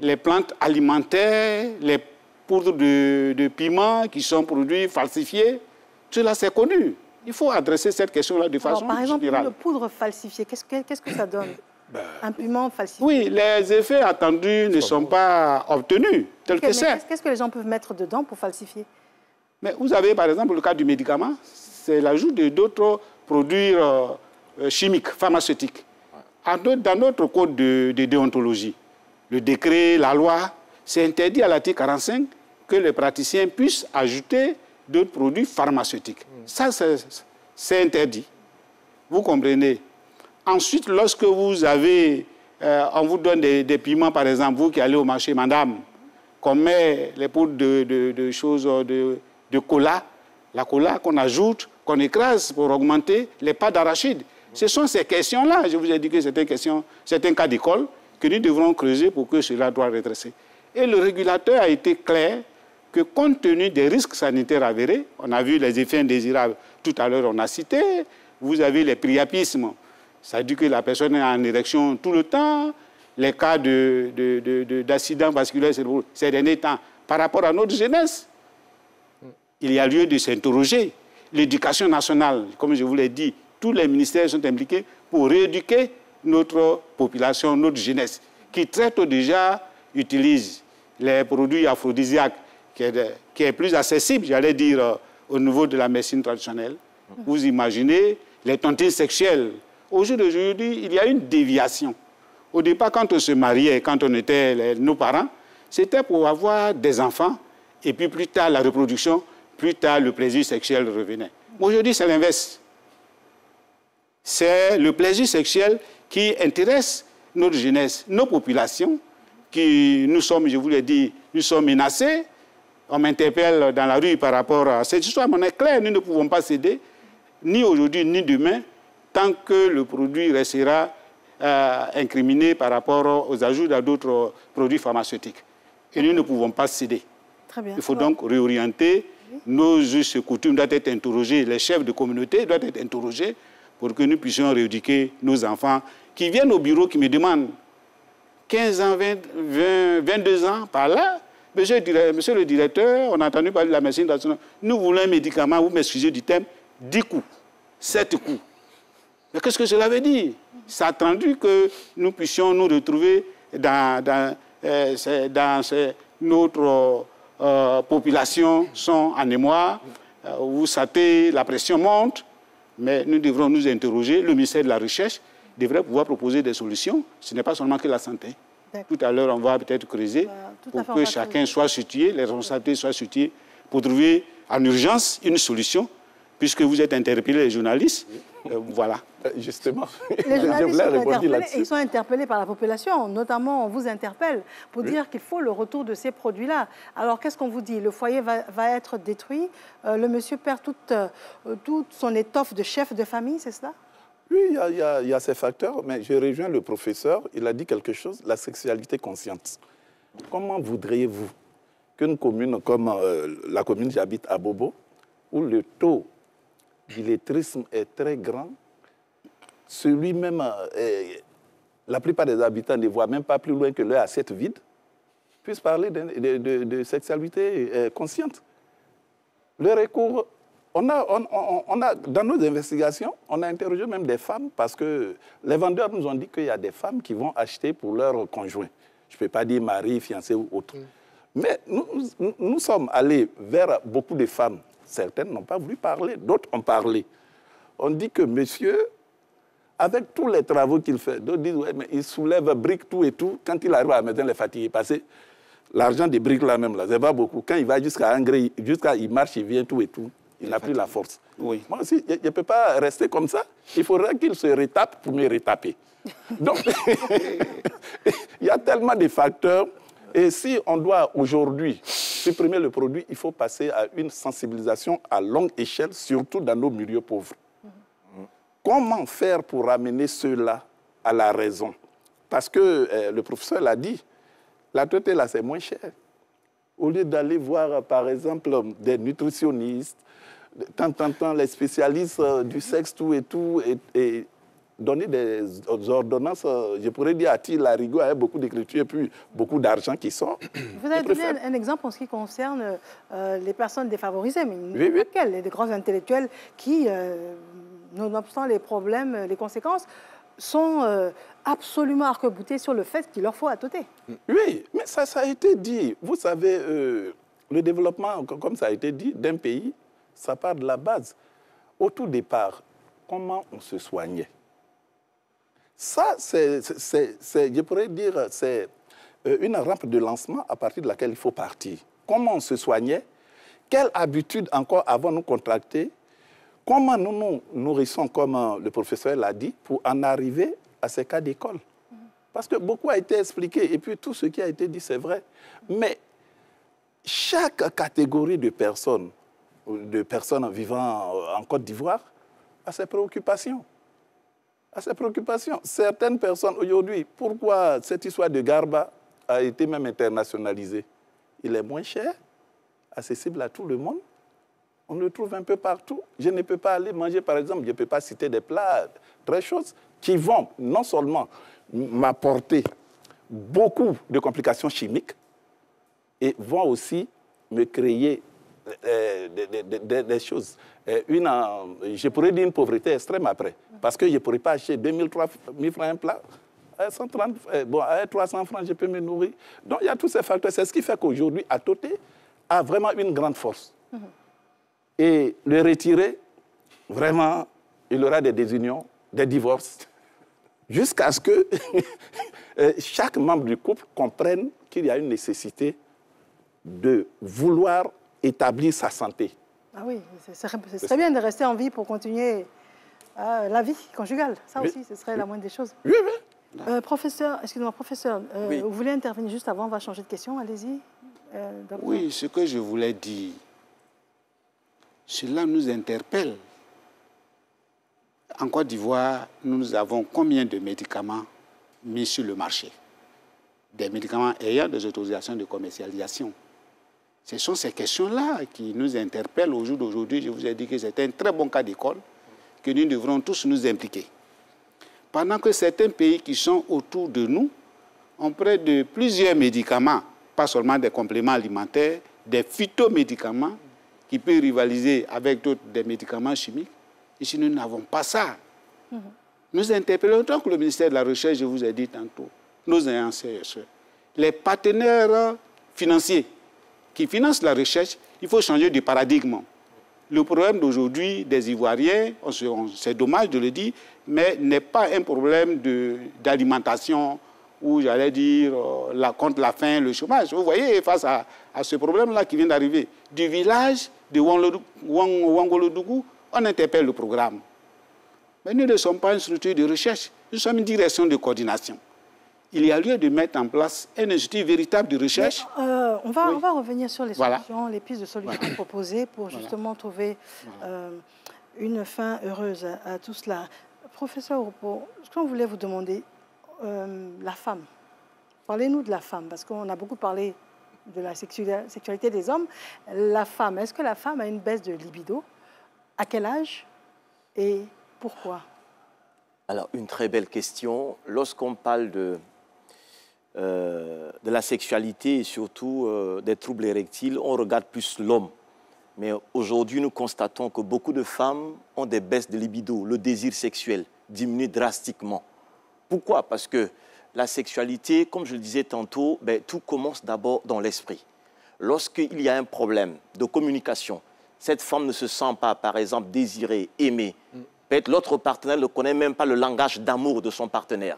les plantes alimentaires, les poudres de piment qui sont produits falsifiés. Cela, c'est connu. Il faut adresser cette question-là de façon par exemple, générale. une poudre falsifiée, qu'est-ce que ça donne? Un piment falsifié. Oui, les effets attendus ne sont pas obtenus, tels que c'est. Qu'est-ce que les gens peuvent mettre dedans pour falsifier? Mais vous avez, par exemple, le cas du médicament, c'est l'ajout d'autres produits chimiques, pharmaceutiques. Dans notre code de déontologie, le décret, la loi, c'est interdit à l'article 45 que les praticiens puissent ajouter d'autres produits pharmaceutiques. Ça, c'est interdit. Vous comprenez? Ensuite, lorsque vous avez, on vous donne des piments, par exemple, vous qui allez au marché, madame, qu'on met les poudres de choses de cola, la cola qu'on ajoute, qu'on écrase pour augmenter les pâtes d'arachide. Ce sont ces questions-là, je vous ai dit que c'est un cas d'école que nous devrons creuser pour que cela doit redresser. Et le régulateur a été clair que compte tenu des risques sanitaires avérés, on a vu les effets indésirables, tout à l'heure on a cité, vous avez les priapismes, ça dit que la personne est en érection tout le temps, les cas d'accidents vasculaires ces derniers temps, par rapport à notre jeunesse, il y a lieu de s'interroger. L'éducation nationale, comme je vous l'ai dit, tous les ministères sont impliqués pour rééduquer notre population, notre jeunesse, qui très tôt déjà utilise les produits aphrodisiaques, qui est plus accessible, j'allais dire, au niveau de la médecine traditionnelle. Vous imaginez les tontines sexuelles. Au jour d'aujourd'hui, il y a une déviation. Au départ, quand on se mariait, quand on était nos parents, c'était pour avoir des enfants, et puis plus tard, la reproduction, plus tard, le plaisir sexuel revenait. Aujourd'hui, c'est l'inverse. C'est le plaisir sexuel qui intéresse notre jeunesse, nos populations, qui nous sommes, je vous l'ai dit, nous sommes menacés. On m'interpelle dans la rue par rapport à cette histoire, mais on est clair, nous ne pouvons pas céder, ni aujourd'hui, ni demain, tant que le produit restera incriminé par rapport aux ajouts d'autres produits pharmaceutiques. Et nous ne pouvons pas céder. Très bien. Il faut donc réorienter. Nos us et coutumes doivent être interrogés, les chefs de communauté doivent être interrogés pour que nous puissions rééduquer nos enfants qui viennent au bureau, qui me demandent 15 ans, 22 ans, par là. Monsieur le directeur, on a entendu parler de la médecine traditionnelle. Nous voulons un médicament, vous m'excusez du terme, 10 coups, 7 coups. Mais qu'est-ce que cela veut dire? C'est attendu que nous puissions nous retrouver dans notre population sont en émoi. Vous savez, la pression monte, mais nous devrons nous interroger. Le ministère de la Recherche devrait pouvoir proposer des solutions. Ce n'est pas seulement que la santé. Tout à l'heure, on va peut-être creuser pour que chacun soit situé, les responsabilités soient situées, pour trouver en urgence une solution, puisque vous êtes interpellés, les journalistes. Voilà. Justement, les journalistes ils sont interpellés par la population, notamment on vous interpelle pour dire qu'il faut le retour de ces produits-là. Alors qu'est-ce qu'on vous dit? Le foyer va être détruit, le monsieur perd toute son étoffe de chef de famille, c'est cela? Oui, il y a ces facteurs, mais je rejoins le professeur, il a dit quelque chose, la sexualité consciente. Comment voudriez-vous qu'une commune comme la commune j'habite à Bobo, où le taux d'illettrisme est très grand, celui-même, la plupart des habitants ne voient même pas plus loin que leur assiette vide, puisse parler de sexualité consciente. Le recours, on a, dans nos investigations, on a interrogé même des femmes parce que les vendeurs nous ont dit qu'il y a des femmes qui vont acheter pour leur conjoint. Je ne peux pas dire mari, fiancé ou autre. Mais nous sommes allés vers beaucoup de femmes. Certaines n'ont pas voulu parler, d'autres ont parlé. On dit que monsieur, avec tous les travaux qu'il fait, d'autres disent, ouais, mais il soulève briques, tout et tout. Quand il arrive à la maison, il est fatigué. Parce que l'argent des briques là même, là, c'est pas beaucoup. Quand il va jusqu'à Angers, il marche, il vient, tout et tout. Il n'a plus la force. Oui. Moi aussi, je ne peux pas rester comme ça. Il faudra qu'il se retape pour me retaper. Donc, il y a tellement de facteurs. Et si on doit aujourd'hui supprimer le produit, il faut passer à une sensibilisation à longue échelle, surtout dans nos milieux pauvres. Comment faire pour ramener ceux-là à la raison? Parce que le professeur l'a dit, la tête là, c'est moins cher. Au lieu d'aller voir, par exemple, des nutritionnistes, de temps en temps, les spécialistes du sexe, tout et tout, et donner des ordonnances, je pourrais dire à Larigot, avec beaucoup d'écriture et puis beaucoup d'argent qui sort. Vous avez donné un exemple en ce qui concerne les personnes défavorisées, mais oui, oui. Les grands intellectuels qui, nonobstant les problèmes, les conséquences, sont absolument arc-boutés sur le fait qu'il leur faut attôter. Oui, mais ça a été dit. Vous savez, le développement, comme ça a été dit, d'un pays, ça part de la base. Au tout départ, comment on se soignait? Ça, je pourrais dire, c'est une rampe de lancement à partir de laquelle il faut partir. Comment on se soignait? Quelle habitude encore avons-nous contractées? Comment nous nous nourrissons, comme le professeur l'a dit, pour en arriver à ces cas d'école? Parce que beaucoup a été expliqué, et puis tout ce qui a été dit, c'est vrai. Mais chaque catégorie de personnes vivant en Côte d'Ivoire a ses préoccupations. Certaines personnes aujourd'hui, pourquoi cette histoire de Garba a été même internationalisée? Il est moins cher, accessible à tout le monde. On le trouve un peu partout. Je ne peux pas aller manger, par exemple, je ne peux pas citer des plats très chauds qui vont non seulement m'apporter beaucoup de complications chimiques et vont aussi me créer des choses. Je pourrais dire une pauvreté extrême après. Parce que je ne pourrais pas acheter 2 000, 3 000 francs un plat. À 130, à 300 francs, je peux me nourrir. Donc, il y a tous ces facteurs. C'est ce qui fait qu'aujourd'hui, Atoté a vraiment une grande force. Et le retirer, vraiment, il y aura des désunions, des divorces, jusqu'à ce que chaque membre du couple comprenne qu'il y a une nécessité de vouloir établir sa santé. Ah oui, ce serait bien de rester en vie pour continuer la vie conjugale. Ça aussi, ce serait la moindre des choses. Oui, oui. Professeur, excusez-moi, professeur, oui. Vous voulez intervenir juste avant, on va changer de question, allez-y. Oui, ce que je voulais dire, cela nous interpelle. En Côte d'Ivoire, nous avons combien de médicaments mis sur le marché? Des médicaments ayant des autorisations de commercialisation. Ce sont ces questions-là qui nous interpellent au jour d'aujourd'hui. Je vous ai dit que c'est un très bon cas d'école, que nous devrons tous nous impliquer. Pendant que certains pays qui sont autour de nous ont près de plusieurs médicaments, pas seulement des compléments alimentaires, des phytomédicaments qui peuvent rivaliser avec d'autres des médicaments chimiques. Ici, nous n'avons pas ça. Nous interpellons, tant que le ministère de la Recherche, je vous ai dit tantôt, nos CSE, les partenaires financiers qui financent la recherche, il faut changer de paradigme. Le problème d'aujourd'hui des Ivoiriens, c'est dommage de le dire, mais n'est pas un problème d'alimentation ou, j'allais dire, contre la faim, le chômage. Vous voyez, face à ce problème-là qui vient d'arriver, du village de Wangolodougou, on interpelle le programme. Mais nous ne sommes pas une structure de recherche, nous sommes une direction de coordination. Il y a lieu de mettre en place un institut véritable de recherche. On va revenir sur les solutions, les pistes de solutions proposées pour justement trouver une fin heureuse à tout cela. Professeur Oupo, ce qu'on voulait vous demander, la femme. Parlez-nous de la femme, parce qu'on a beaucoup parlé de la sexualité des hommes. La femme, est-ce que la femme a une baisse de libido? À quel âge et pourquoi? Alors, une très belle question. Lorsqu'on parle de la sexualité et surtout des troubles érectiles, on regarde plus l'homme. Mais aujourd'hui, nous constatons que beaucoup de femmes ont des baisses de libido. Le désir sexuel diminue drastiquement. Pourquoi? Parce que la sexualité, comme je le disais tantôt, tout commence d'abord dans l'esprit. Lorsqu'il y a un problème de communication, cette femme ne se sent pas, par exemple, désirée, aimée. Peut-être l'autre partenaire ne connaît même pas le langage d'amour de son partenaire.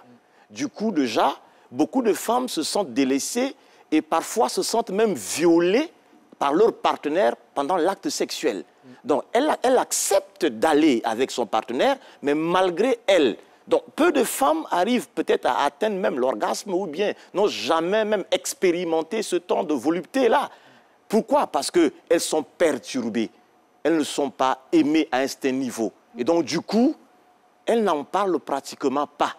Du coup, déjà, beaucoup de femmes se sentent délaissées et parfois se sentent même violées par leur partenaire pendant l'acte sexuel. Donc, elle accepte d'aller avec son partenaire, mais malgré elle. Donc, peu de femmes arrivent peut-être à atteindre même l'orgasme ou bien n'ont jamais même expérimenté ce temps de volupté-là. Pourquoi? Parce qu'elles sont perturbées. Elles ne sont pas aimées à un certain niveau. Et donc, du coup, elles n'en parlent pratiquement pas.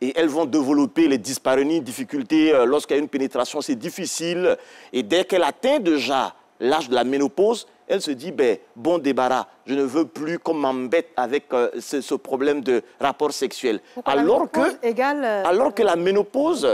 Et elles vont développer les dyspareunies, difficultés. Lorsqu'il y a une pénétration, c'est difficile. Et dès qu'elle atteint déjà l'âge de la ménopause, elle se dit, ben, bon débarras, je ne veux plus qu'on m'embête avec ce problème de rapport sexuel. Alors que la ménopause,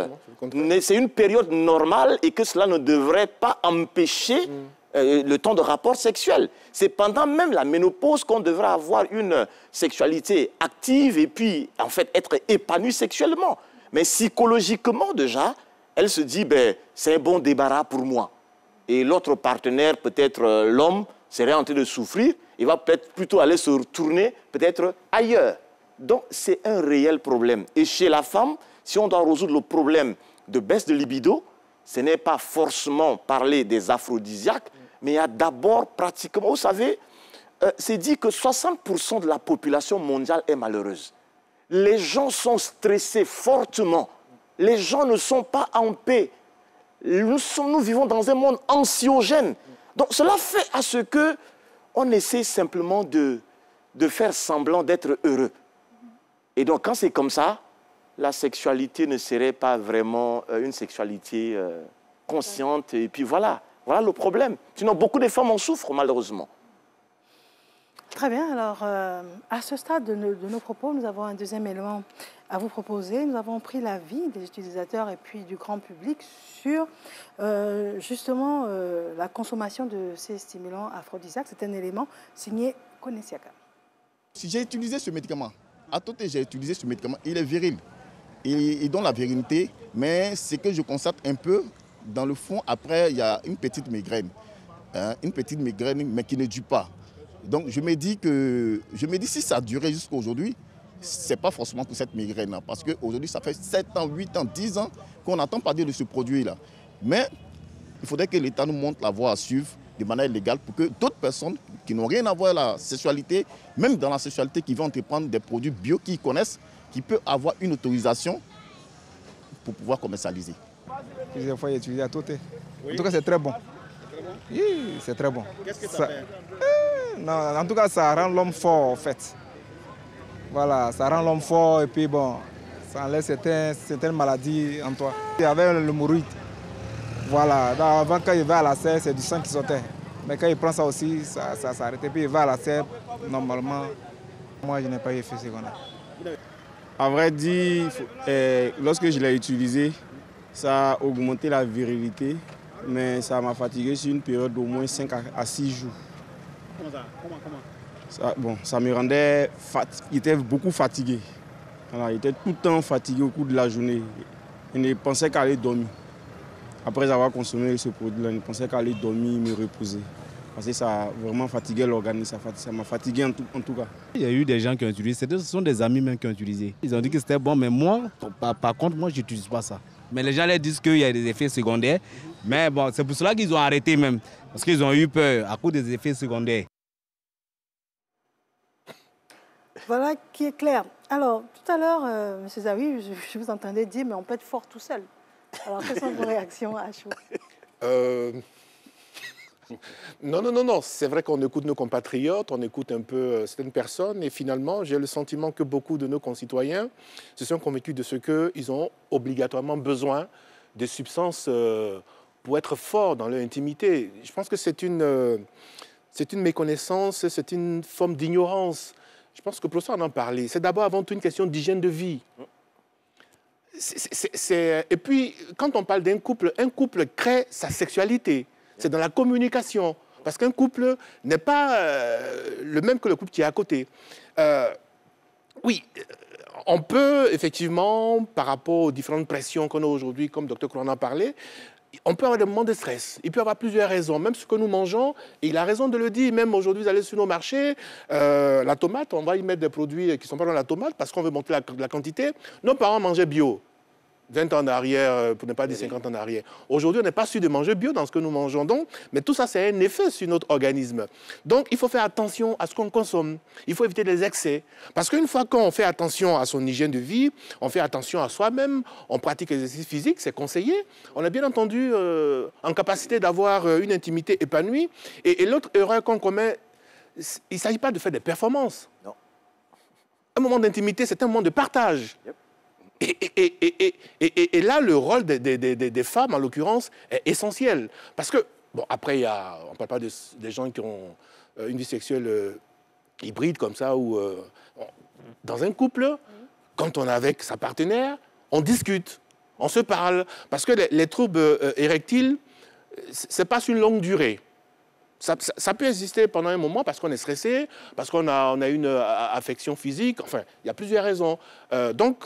c'est une période normale et que cela ne devrait pas empêcher le temps de rapport sexuel. C'est pendant même la ménopause qu'on devrait avoir une sexualité active et puis, en fait, être épanoui sexuellement. Mais psychologiquement, déjà, elle se dit, ben, c'est un bon débarras pour moi. Et l'autre partenaire, peut-être l'homme, serait en train de souffrir, il va peut-être plutôt aller se retourner peut-être ailleurs. Donc, c'est un réel problème. Et chez la femme, si on doit résoudre le problème de baisse de libido, ce n'est pas forcément parler des aphrodisiaques, mais il y a d'abord pratiquement, vous savez, c'est dit que 60% de la population mondiale est malheureuse. Les gens sont stressés fortement. Les gens ne sont pas en paix. Nous vivons dans un monde anxiogène. Donc cela fait à ce qu'on essaie simplement de faire semblant d'être heureux. Et donc quand c'est comme ça, la sexualité ne serait pas vraiment une sexualité consciente. Et puis voilà le problème. Sinon beaucoup de femmes en souffrent malheureusement. Très bien, alors à ce stade de nos propos, nous avons un deuxième élément à vous proposer. Nous avons pris l'avis des utilisateurs et puis du grand public sur justement la consommation de ces stimulants aphrodisiaques. C'est un élément signé Konesiaka. Si j'ai utilisé ce médicament, à tout j'ai utilisé ce médicament, il est viril. Il donne la virilité, mais ce que je constate un peu, dans le fond, après, il y a une petite migraine. Une petite migraine, mais qui ne dure pas. Donc je me dis si ça durait jusqu'à aujourd'hui, ce n'est pas forcément pour cette migraine-là. Parce qu'aujourd'hui, ça fait 7 ans, 8 ans, 10 ans qu'on n'entend pas dire de ce produit-là. Mais il faudrait que l'État nous montre la voie à suivre de manière légale pour que d'autres personnes qui n'ont rien à voir avec la sexualité, même dans la sexualité, qui vont entreprendre des produits bio qu'ils connaissent, qui peuvent avoir une autorisation pour pouvoir commercialiser. Plusieurs fois, j'ai utilisé à Toté. Oui. En tout cas, c'est très bon. Oui, c'est très bon. Qu'est-ce que ça fait? Non, en tout cas, ça rend l'homme fort, en fait. Voilà, ça rend l'homme fort et puis bon, ça enlève certaines maladies en toi. Il y avait l'hémorroïde. Voilà, avant, quand il va à la serre, c'est du sang qui sortait. Mais quand il prend ça aussi, ça s'arrête. Puis il va à la serre, normalement, moi, je n'ai pas eu effet secondaire. À vrai dire, lorsque je l'ai utilisé, ça a augmenté la virilité, mais ça m'a fatigué sur une période d'au moins 5 à 6 jours. Comment ça me rendait il était beaucoup fatigué. Voilà, il était tout le temps fatigué au cours de la journée. Il ne pensait qu'à aller dormir. Après avoir consommé ce produit-là, il ne pensait qu'à aller dormir, me reposer. Parce que ça a vraiment fatigué l'organisme, ça m'a fatigué en tout cas. Il y a eu des gens qui ont utilisé, ce sont des amis même qui ont utilisé. Ils ont dit que c'était bon, mais moi, par contre, moi, je n'utilise pas ça. Mais les gens leur disent qu'il y a des effets secondaires. Mais bon, c'est pour cela qu'ils ont arrêté même. Parce qu'ils ont eu peur à cause des effets secondaires. Voilà qui est clair. Alors, tout à l'heure, M. Zawi, je vous entendais dire, mais on peut être fort tout seul. Alors, quelles sont vos réactions à chaud? Non. C'est vrai qu'on écoute nos compatriotes, on écoute un peu certaines personnes et finalement, j'ai le sentiment que beaucoup de nos concitoyens se sont convaincus de ce qu'ils ont obligatoirement besoin de substances pour être forts dans leur intimité. Je pense que c'est une méconnaissance, c'est une forme d'ignorance. Je pense que le professeur en a parlé. C'est d'abord avant tout une question d'hygiène de vie. Et puis, quand on parle d'un couple, un couple crée sa sexualité. C'est dans la communication. Parce qu'un couple n'est pas le même que le couple qui est à côté. Oui, on peut effectivement, par rapport aux différentes pressions qu'on a aujourd'hui, comme Dr. Kouran en a parlé, on peut avoir des moments de stress. Il peut y avoir plusieurs raisons. Même ce que nous mangeons, et il a raison de le dire, même aujourd'hui, vous allez sur nos marchés, la tomate, on va y mettre des produits qui ne sont pas dans la tomate parce qu'on veut monter la quantité. Nos parents mangeaient bio. 20 ans en arrière, pour ne pas dire 50 ans en arrière. Aujourd'hui, on n'est pas sûr de manger bio dans ce que nous mangeons. Donc, mais tout ça, c'est un effet sur notre organisme. Donc, il faut faire attention à ce qu'on consomme. Il faut éviter les excès. Parce qu'une fois qu'on fait attention à son hygiène de vie, on fait attention à soi-même, on pratique l'exercice physique, c'est conseillé. On est bien entendu en capacité d'avoir une intimité épanouie. Et l'autre erreur qu'on commet, il ne s'agit pas de faire des performances. Non. Un moment d'intimité, c'est un moment de partage. Yep. Et là, le rôle des femmes, en l'occurrence, est essentiel. Parce que, Bon, après, on ne parle pas des gens qui ont une vie sexuelle hybride comme ça, ou dans un couple, quand on est avec sa partenaire, on discute, on se parle. Parce que les troubles érectiles, ce n'est pas sur une longue durée. Ça peut exister pendant un moment parce qu'on est stressé, parce qu'on a une affection physique. Enfin, il y a plusieurs raisons. Donc,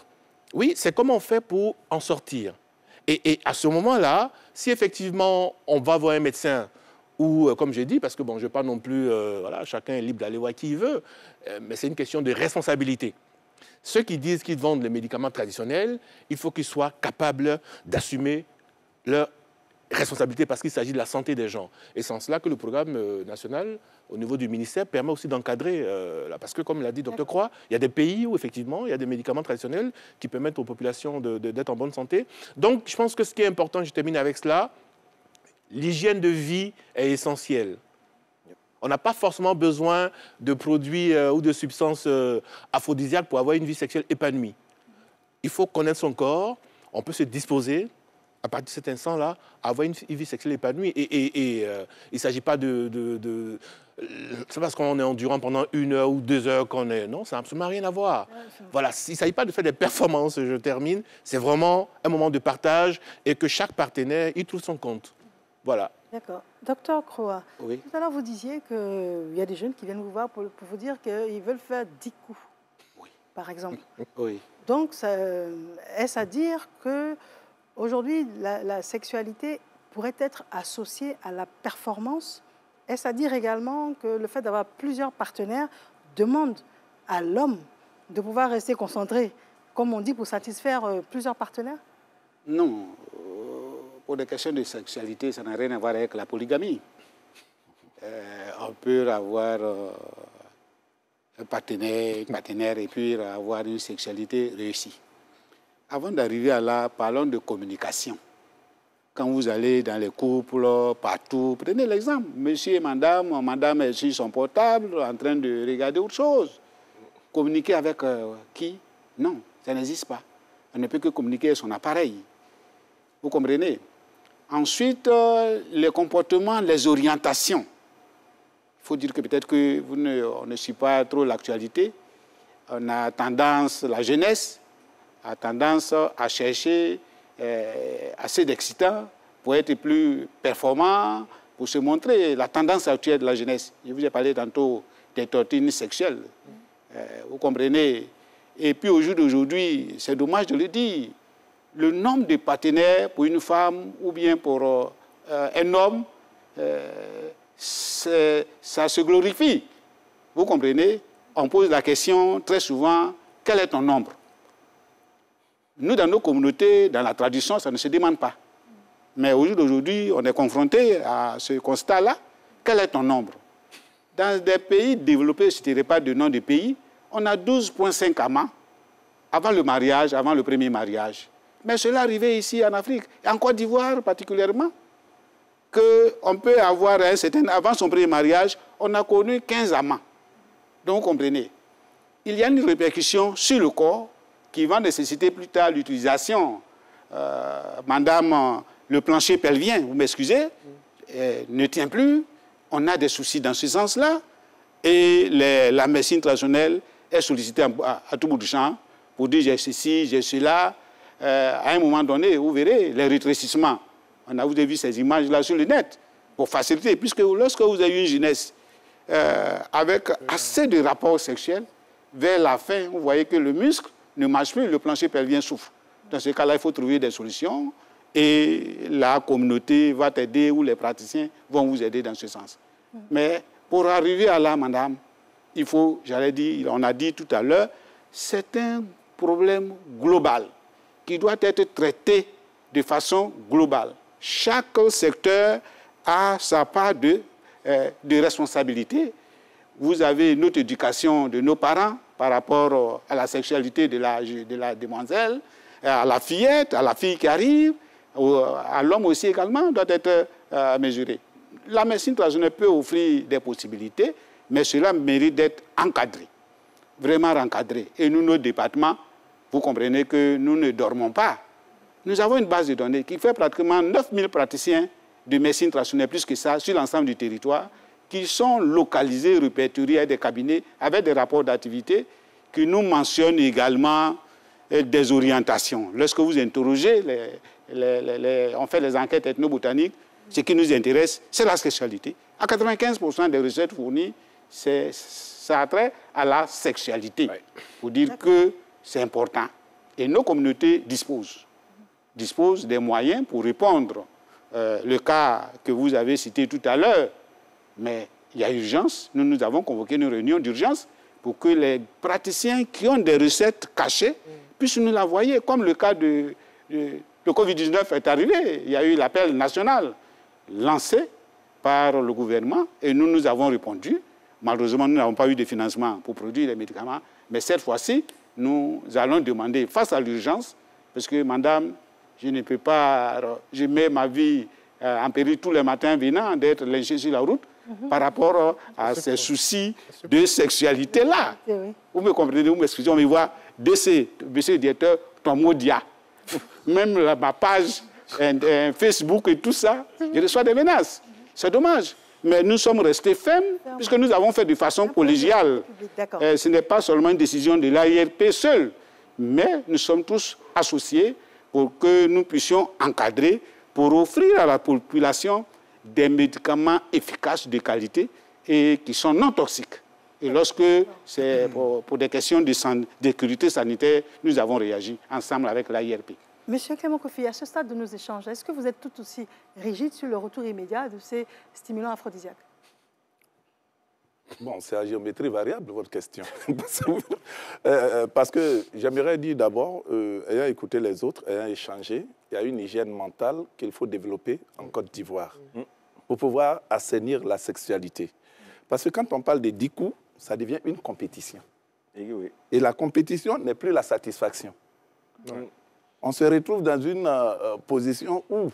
oui, c'est comment on fait pour en sortir. Et à ce moment-là, si effectivement on va voir un médecin, ou comme j'ai dit, parce que bon, je ne veux pas non plus, voilà, chacun est libre d'aller voir qui il veut, mais c'est une question de responsabilité. Ceux qui disent qu'ils vendent les médicaments traditionnels, il faut qu'ils soient capables d'assumer leur responsabilité parce qu'il s'agit de la santé des gens. Et c'est en cela que le programme national, au niveau du ministère, permet aussi d'encadrer, parce que comme l'a dit Dr Croix, il y a des pays où effectivement il y a des médicaments traditionnels qui permettent aux populations d'être en bonne santé. Donc je pense que ce qui est important, je termine avec cela, l'hygiène de vie est essentielle. On n'a pas forcément besoin de produits ou de substances aphrodisiaques pour avoir une vie sexuelle épanouie. Il faut connaître son corps, on peut se disposer, à partir de cet instant-là, avoir une vie sexuelle épanouie. Et il ne s'agit pas c'est parce qu'on est endurant pendant 1 heure ou 2 heures qu'on est... Non, ça n'a absolument rien à voir. Voilà, il ne s'agit pas de faire des performances, je termine. C'est vraiment un moment de partage et que chaque partenaire y trouve son compte. Voilà. D'accord. Docteur Croix, oui. Tout à l'heure vous disiez qu'il y a des jeunes qui viennent vous voir pour vous dire qu'ils veulent faire 10 coups, oui. Par exemple. Oui. Donc, est-ce à dire que aujourd'hui, la sexualité pourrait être associée à la performance? Est-ce à dire également que le fait d'avoir plusieurs partenaires demande à l'homme de pouvoir rester concentré, comme on dit, pour satisfaire plusieurs partenaires? Non. Pour des questions de sexualité, ça n'a rien à voir avec la polygamie. On peut avoir un partenaire et puis avoir une sexualité réussie. Avant d'arriver à là, parlons de communication. Quand vous allez dans les couples, partout, prenez l'exemple. Monsieur et madame est sur son portable en train de regarder autre chose. Communiquer avec qui? Non, ça n'existe pas. On ne peut que communiquer avec son appareil. Vous comprenez? Ensuite, les comportements, les orientations. Il faut dire que peut-être qu'on ne suit pas trop l'actualité. On a tendance, la jeunesse a tendance à chercher assez d'excitants pour être plus performant, pour se montrer. La tendance actuelle de la jeunesse. Je vous ai parlé tantôt des tortures sexuelles. Vous comprenez? Et puis au jour d'aujourd'hui, c'est dommage de le dire, le nombre de partenaires pour une femme ou bien pour un homme, ça se glorifie. Vous comprenez? On pose la question très souvent, quel est ton nombre? Nous, dans nos communautés, dans la tradition, ça ne se demande pas. Mais au jour d'aujourd'hui, on est confronté à ce constat-là. Quel est ton nombre? Dans des pays développés, je ne dirais pas de nom de pays, on a 12,5 amants avant le mariage, avant le premier mariage. Mais cela arrivait ici en Afrique, et en Côte d'Ivoire particulièrement, qu'on peut avoir un certain... Avant son premier mariage, on a connu 15 amants. Donc, vous comprenez, il y a une répercussion sur le corps qui va nécessiter plus tard l'utilisation. Madame, le plancher pelvien, vous m'excusez, ne tient plus. On a des soucis dans ce sens-là. Et la médecine traditionnelle est sollicitée à tout bout du champ pour dire j'ai ceci, j'ai cela. À un moment donné, vous verrez les rétrécissements. Vous avez vu ces images-là sur le net pour faciliter. Puisque lorsque vous avez une jeunesse avec assez de rapports sexuels, vers la fin, vous voyez que le muscle ne marche plus, le plancher pelvien souffre. Dans ce cas-là, il faut trouver des solutions et la communauté va t'aider ou les praticiens vont vous aider dans ce sens. Mais pour arriver à là, madame, il faut, j'allais dire, on a dit tout à l'heure, c'est un problème global qui doit être traité de façon globale. Chaque secteur a sa part de responsabilité. Vous avez notre éducation de nos parents par rapport à la sexualité de la demoiselle, à la fillette, à la fille qui arrive, à l'homme aussi également, doit être mesuré. La médecine traditionnelle peut offrir des possibilités, mais cela mérite d'être encadré, vraiment encadré. Et nous, nos départements, vous comprenez que nous ne dormons pas. Nous avons une base de données qui fait pratiquement 9000 praticiens de médecine traditionnelle, plus que ça, sur l'ensemble du territoire, qui sont localisés, répertoriés à des cabinets avec des rapports d'activité qui nous mentionnent également des orientations. Lorsque vous interrogez, on fait les enquêtes ethnobotaniques, ce qui nous intéresse, c'est la sexualité. À 95% des recettes fournies, ça a trait à la sexualité. Pour dire que c'est important. Et nos communautés disposent des moyens pour répondre. Le cas que vous avez cité tout à l'heure, mais il y a urgence. Nous avons convoqué une réunion d'urgence pour que les praticiens qui ont des recettes cachées puissent nous l'envoyer. Comme le cas de le Covid-19 est arrivé, il y a eu l'appel national lancé par le gouvernement et nous avons répondu. Malheureusement, nous n'avons pas eu de financement pour produire les médicaments. Mais cette fois-ci, nous allons demander, face à l'urgence, parce que, madame, je ne peux pas, je mets ma vie en péril tous les matins venant d'être lynché sur la route par rapport à ces soucis de sexualité-là. Vous me comprenez, vous m'excusez, on me voit, monsieur le directeur, ton mot dia. Même ma page Facebook et tout ça, je reçois des menaces. C'est dommage. Mais nous sommes restés fermes, puisque nous avons fait de façon collégiale. Ce n'est pas seulement une décision de l'AIRP seule, mais nous sommes tous associés pour que nous puissions encadrer, pour offrir à la population des médicaments efficaces de qualité et qui sont non toxiques. Et lorsque c'est pour des questions de sécurité sanitaire, nous avons réagi ensemble avec l'AIRP. Monsieur Clément Kofi, à ce stade de nos échanges, est-ce que vous êtes tout aussi rigide sur le retour immédiat de ces stimulants aphrodisiaques? Bon, c'est à géométrie variable, votre question. Parce que j'aimerais dire d'abord, ayant écouté les autres, ayant échangé, il y a une hygiène mentale qu'il faut développer en Côte d'Ivoire pour pouvoir assainir la sexualité. Parce que quand on parle des 10 coups, ça devient une compétition. Et la compétition n'est plus la satisfaction. On se retrouve dans une position où,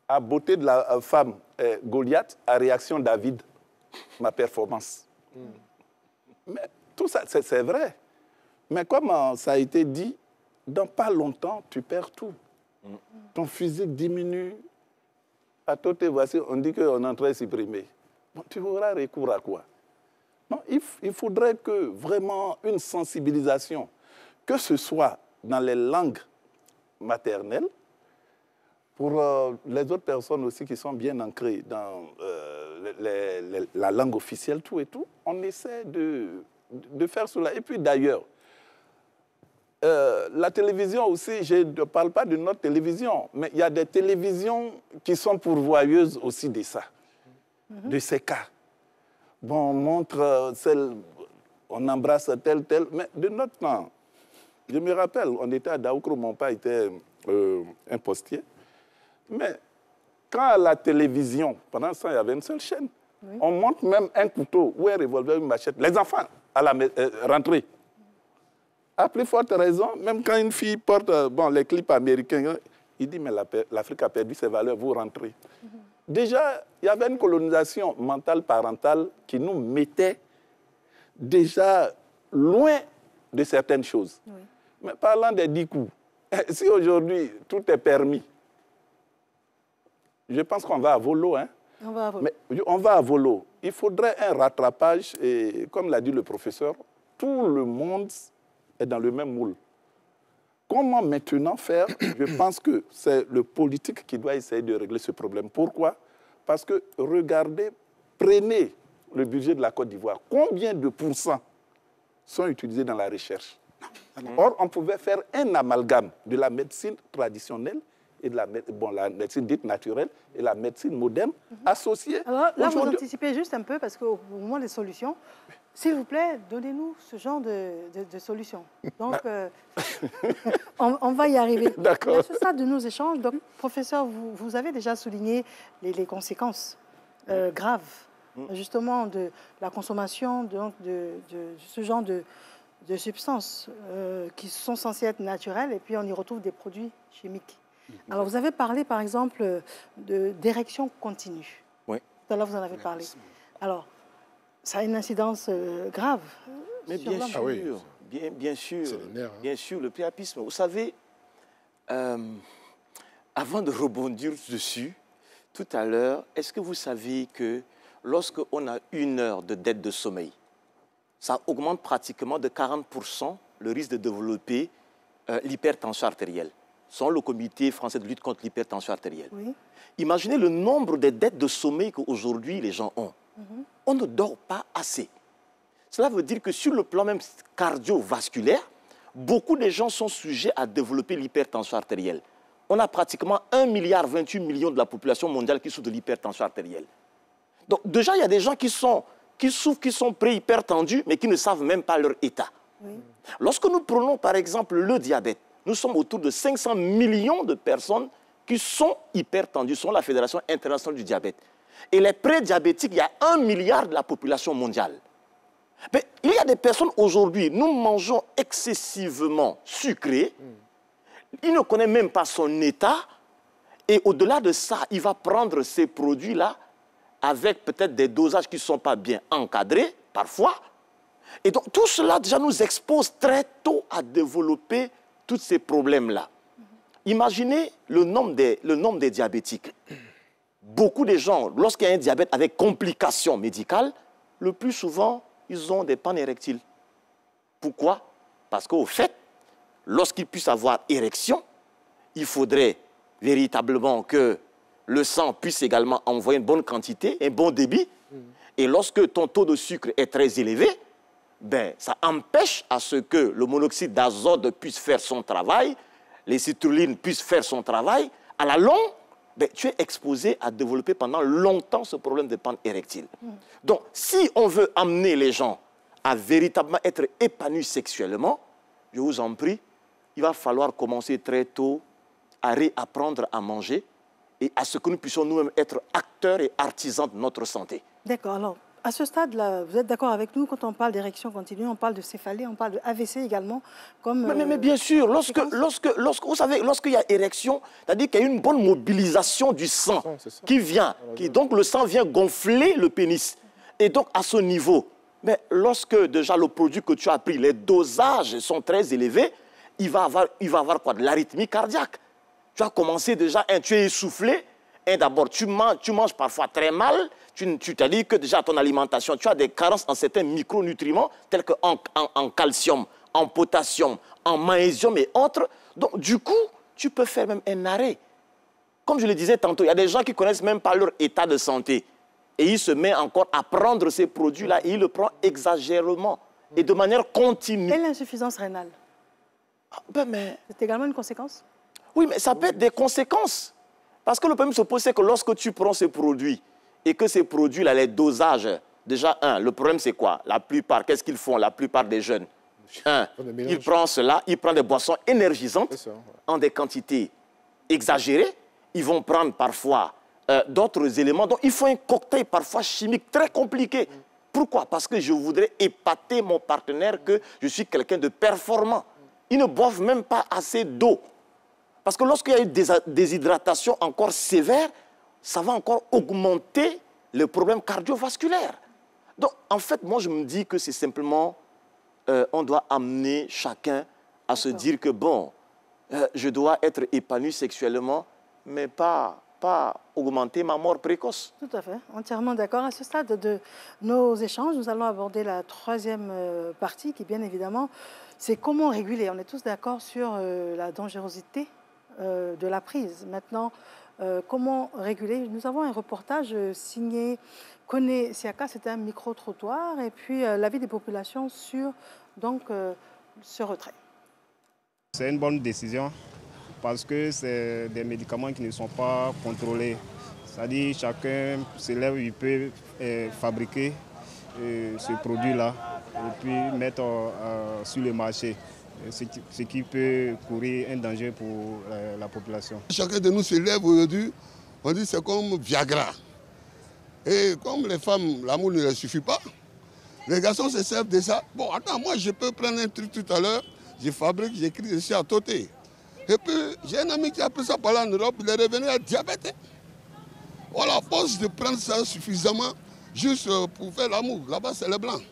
à beauté de la femme, Goliath, à réaction David, ma performance. Mais tout ça, c'est vrai. Mais comme ça a été dit, dans pas longtemps, tu perds tout. Ton physique diminue. À tout et voici, on dit qu'on est en train de supprimer. Bon, tu auras recours à quoi? Non, il faudrait que vraiment une sensibilisation, que ce soit dans les langues maternelle, pour les autres personnes aussi qui sont bien ancrées dans la langue officielle, tout et tout, on essaie de faire cela. Et puis d'ailleurs, la télévision aussi, je ne parle pas de notre télévision, mais il y a des télévisions qui sont pourvoyeuses aussi de ça, de ces cas. Bon, on montre on embrasse tel, mais de notre temps, je me rappelle, on était à Daoukro, mon père était un postier. Mais quand à la télévision, pendant ce temps, il y avait une seule chaîne, on montre même un couteau ou un revolver, une machette. Les enfants, à la rentrée. À plus forte raison, même quand une fille porte les clips américains, il dit, mais l'Afrique a perdu ses valeurs, vous rentrez. Déjà, il y avait une colonisation mentale parentale qui nous mettait déjà loin de certaines choses. Mais parlant des 10 coups, si aujourd'hui tout est permis, je pense qu'on va à volo. Hein? On va à volo. Mais on va à volo. Il faudrait un rattrapage et, comme l'a dit le professeur, tout le monde est dans le même moule. Comment maintenant faire? Je pense que c'est le politique qui doit essayer de régler ce problème. Pourquoi? Parce que, regardez, prenez le budget de la Côte d'Ivoire. Combien de pourcents sont utilisés dans la recherche? Or, on pouvait faire un amalgame de la médecine traditionnelle et de la médecine dite naturelle et la médecine moderne associée. Alors là, vous anticipez juste un peu parce qu'au moment des solutions, s'il vous plaît, donnez-nous ce genre de solutions. Donc, on va y arriver. D'accord. À ce stade de nos échanges, donc, professeur, vous avez déjà souligné les conséquences graves, justement, de la consommation de ce genre de substances qui sont censées être naturelles et puis on y retrouve des produits chimiques. Alors, vous avez parlé, par exemple, d'érection continue. Oui. Tout à l'heure, vous en avez parlé. Alors, ça a une incidence grave. Mais bien sûr, ah oui. bien sûr, bien sûr, le priapisme. Vous savez, avant de rebondir dessus, tout à l'heure, est-ce que vous savez que lorsqu'on a 1 heure de dette de sommeil, ça augmente pratiquement de 40% le risque de développer l'hypertension artérielle, selon le comité français de lutte contre l'hypertension artérielle. Oui. Imaginez le nombre de dettes de sommeil qu'aujourd'hui les gens ont. On ne dort pas assez. Cela veut dire que sur le plan même cardiovasculaire, beaucoup de gens sont sujets à développer l'hypertension artérielle. On a pratiquement 1,28 milliard de la population mondiale qui souffre de l'hypertension artérielle. Donc déjà, il y a des gens qui souffrent, qui sont pré-hypertendus, mais qui ne savent même pas leur état. Oui. Lorsque nous prenons par exemple le diabète, nous sommes autour de 500 millions de personnes qui sont hypertendues, selon la Fédération internationale du diabète. Et les prédiabétiques, il y a 1 milliard de la population mondiale. Mais il y a des personnes aujourd'hui, nous mangeons excessivement sucré, il ne connaît même pas son état, et au-delà de ça, il va prendre ces produits-là avec peut-être des dosages qui ne sont pas bien encadrés, parfois. Et donc tout cela déjà nous expose très tôt à développer tous ces problèmes-là. Imaginez le nombre des diabétiques. Beaucoup de gens, lorsqu'il y a un diabète avec complications médicales, le plus souvent, ils ont des pannes érectiles. Pourquoi? Parce qu'au fait, lorsqu'ils puissent avoir érection, il faudrait véritablement que le sang puisse également envoyer une bonne quantité, un bon débit. Et lorsque ton taux de sucre est très élevé, ben, ça empêche à ce que le monoxyde d'azote puisse faire son travail, les citrulline puissent faire son travail. À la longue, ben, tu es exposé à développer pendant longtemps ce problème de panne érectile. Donc, si on veut amener les gens à véritablement être épanouis sexuellement, je vous en prie, il va falloir commencer très tôt à réapprendre à manger et à ce que nous puissions nous-mêmes être acteurs et artisans de notre santé. D'accord. Alors, à ce stade-là, vous êtes d'accord avec nous quand on parle d'érection continue, on parle de céphalée, on parle de AVC également comme mais bien sûr, vous savez, lorsqu'il y a érection, c'est-à-dire qu'il y a une bonne mobilisation du sang qui vient, donc le sang vient gonfler le pénis. Et donc, à ce niveau, mais lorsque déjà le produit que tu as pris, les dosages sont très élevés, il va avoir quoi? De l'arythmie cardiaque. Tu as commencé déjà, tu es essoufflé, d'abord tu manges parfois très mal, tu t'as dit que déjà ton alimentation, tu as des carences en certains micronutriments tels qu'en calcium, en potassium, en magnésium et autres. Donc du coup, tu peux faire même un arrêt. Comme je le disais tantôt, il y a des gens qui ne connaissent même pas leur état de santé. Et ils se mettent encore à prendre ces produits-là et ils le prennent exagérément et de manière continue. Et l'insuffisance rénale? C'est également une conséquence? Oui, mais ça peut être des conséquences. Parce que le problème se pose, c'est que lorsque tu prends ces produits et que ces produits-là, les dosages, déjà, le problème c'est quoi? La plupart, qu'est-ce qu'ils font, la plupart des jeunes? Ils prennent cela, ils prennent des boissons énergisantes en des quantités exagérées. Ils vont prendre parfois d'autres éléments. Donc, il faut un cocktail parfois chimique très compliqué. Pourquoi? Parce que je voudrais épater mon partenaire que je suis quelqu'un de performant. Ils ne boivent même pas assez d'eau. Parce que lorsqu'il y a une déshydratation encore sévère, ça va encore augmenter le problème cardiovasculaire. Donc, en fait, moi, je me dis que c'est simplement, on doit amener chacun à se dire que, bon, je dois être épanoui sexuellement, mais pas augmenter ma mort précoce. Tout à fait, entièrement d'accord. À ce stade de nos échanges, nous allons aborder la troisième partie qui, bien évidemment, c'est comment réguler. On est tous d'accord sur la dangerosité de la prise. Maintenant, comment réguler? Nous avons un reportage signé Kone Siaka, c'était un micro-trottoir, et puis l'avis des populations sur donc, ce retrait. C'est une bonne décision parce que c'est des médicaments qui ne sont pas contrôlés. C'est-à-dire chacun se lève, il peut fabriquer ce produit-là et puis mettre sur le marché. Ce qui peut courir un danger pour la population. Chacun de nous se lève aujourd'hui, on dit c'est comme Viagra. Et comme les femmes, l'amour ne leur suffit pas, les garçons se servent de ça. Bon, attends, moi je peux prendre un truc tout à l'heure, je fabrique, j'écris ici à Toté. Et puis j'ai un ami qui a pris ça par là en Europe, il est revenu à diabète. Voilà, à force de prendre ça suffisamment, juste pour faire l'amour, là-bas c'est les blancs.